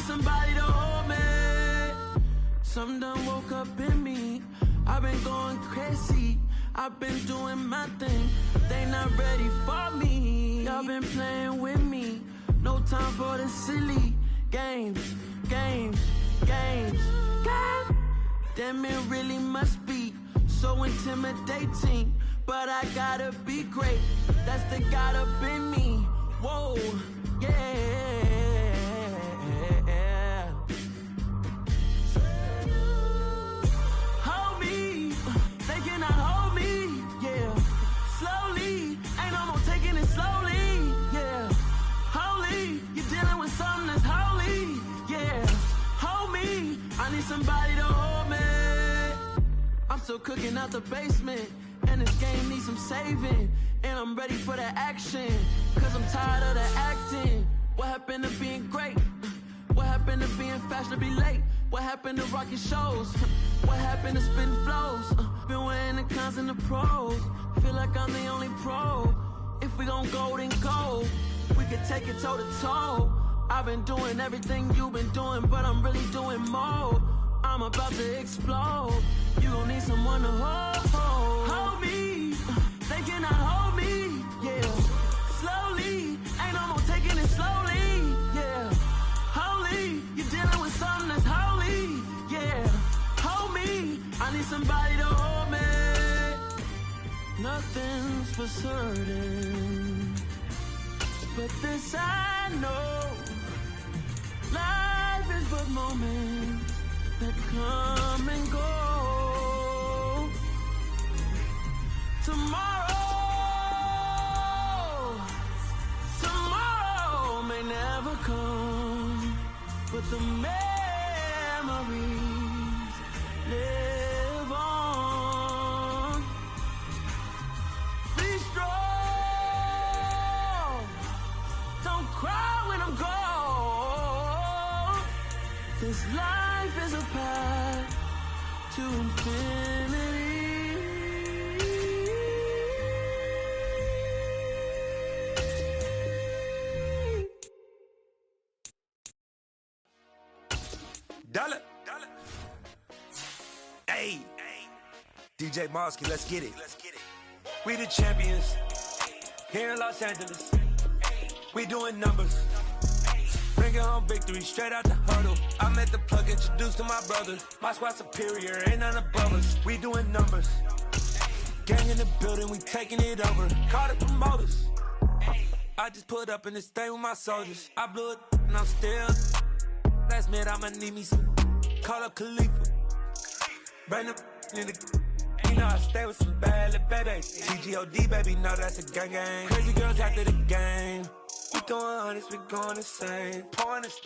Somebody to hold me. Something done woke up in me. I've been going crazy. I've been doing my thing. They not ready for me. Y'all been playing with me. No time for the silly games. God damn, it really must be so intimidating. But I gotta be great. That's the God up in me. Whoa, yeah. Somebody to hold me. I'm still cooking out the basement, and this game needs some saving. And I'm ready for the action, cause I'm tired of the acting. What happened to being great? What happened to being fashionably late? What happened to rocking shows? What happened to spitting flows? Been wearing the cons and the pros. Feel like I'm the only pro. If we gon' go, then go. We could take it toe to toe. I've been doing everything you've been doing, but I'm really doing more. I'm about to explode. You gon' need someone to hold me. They cannot hold me, yeah. Slowly, ain't no more taking it slowly, yeah. Holy, you're dealing with something that's holy, yeah. Hold me, I need somebody to hold me. Nothing's for certain, but this I know. Life is but moments that come and go. Tomorrow may never come, but the memories live on. Be strong, don't cry when I'm gone. This life is a path to infinity. Dollar. Hey, DJ Mosky, let's get it. We the champions here in Los Angeles. We doing numbers. Bringing home victory straight out the huddle. I'm at the plug, introduced to my brothers. My squad superior, ain't none above us. We doing numbers. Gang in the building, we taking it over. Call the promoters. I just put up in this thing with my soldiers. I blew it and I'm still. Last minute I'ma need me some. Call up Khalifa. Bring them in the. You know I stay with some bad little babies. TGOD, baby, know that's a gang gang. Crazy girls after the game. We throwing hundreds, we going insane. Pouring this.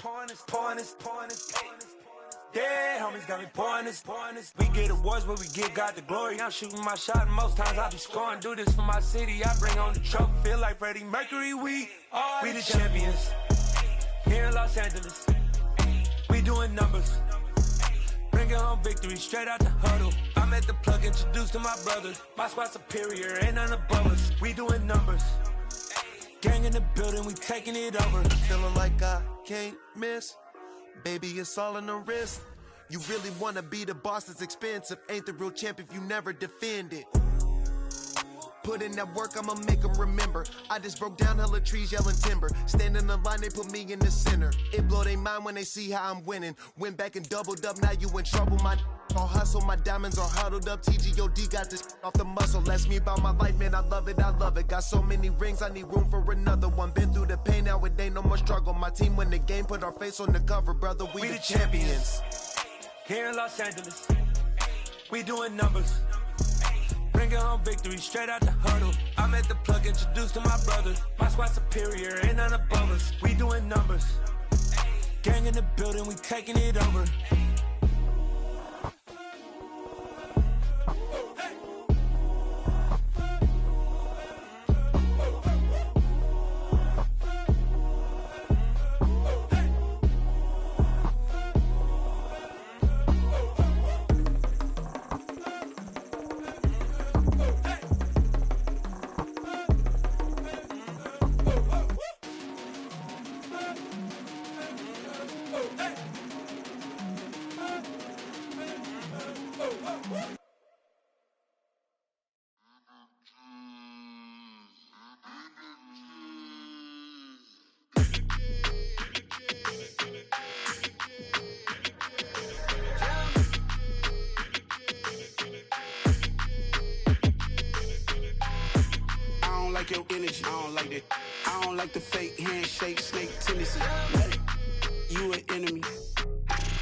Yeah, homies got me pouring this. We get awards, but we give God the glory. I'm shooting my shot, and most times I be scoring. Do this for my city, I bring on the trophy. Feel like Freddie Mercury, we the champions. Here in Los Angeles, we doing numbers. Bringing home victory straight out the huddle. I'm at the plug, introduced to my brothers. My squad superior, ain't none above us. We doing numbers. Gang in the building, we taking it over. Feeling like I can't miss. Baby, it's all in the wrist. You really wanna be the boss, it's expensive. Ain't the real champ if you never defend it. Put in that work, I'ma make them remember. I just broke down hella trees, yelling timber. Stand in the line, they put me in the center. It blow their mind when they see how I'm winning. Went back and doubled up, now you in trouble. My all hustle, my diamonds are huddled up. TGOD got this off the muscle. That's me about my life, man, I love it. Got so many rings, I need room for another one. Been through the pain, now it ain't no more struggle. My team win the game, put our face on the cover, brother. We the champions. Here in Los Angeles, we doing numbers. Bringing home victory straight out the huddle. I'm at the plug, introduced to my brothers. My squad superior, ain't none above us. We doing numbers. Gang in the building, we taking it over. Your energy, I don't like that. I don't like the fake handshake, snake tendency. You an enemy.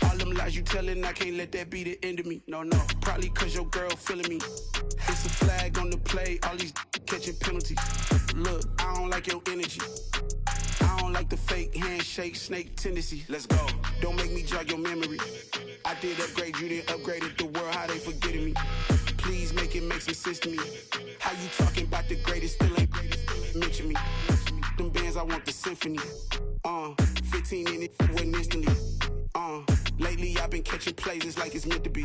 All them lies you telling, I can't let that be the end of me. No, probably cause your girl feeling me. It's a flag on the play, all these catching penalties. Look, I don't like your energy. I don't like the fake handshake, snake tendency. Let's go. Don't make me jog your memory. I did upgrade, you didn't upgrade it. The world, how they forgetting me. Please make it make some sense to me. How you talking about the greatest, still ain't greatest, mention me. Them bands, I want the symphony. 15 in it, wasn't instantly. Lately I've been catching plays, it's like it's meant to be.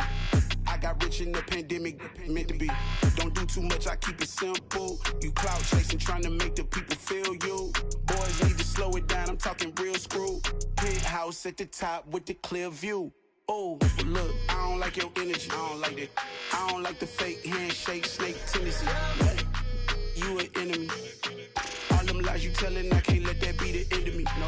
I got rich in the pandemic, meant to be. Don't do too much, I keep it simple. You clout chasing, trying to make the people feel you. Boys need to slow it down, I'm talking real screw. Penthouse at the top with the clear view. Oh, look, I don't like your energy, I don't like that. I don't like the fake handshake, snake tendency. You an enemy. All them lies you telling, I can't let that be the end of me. No.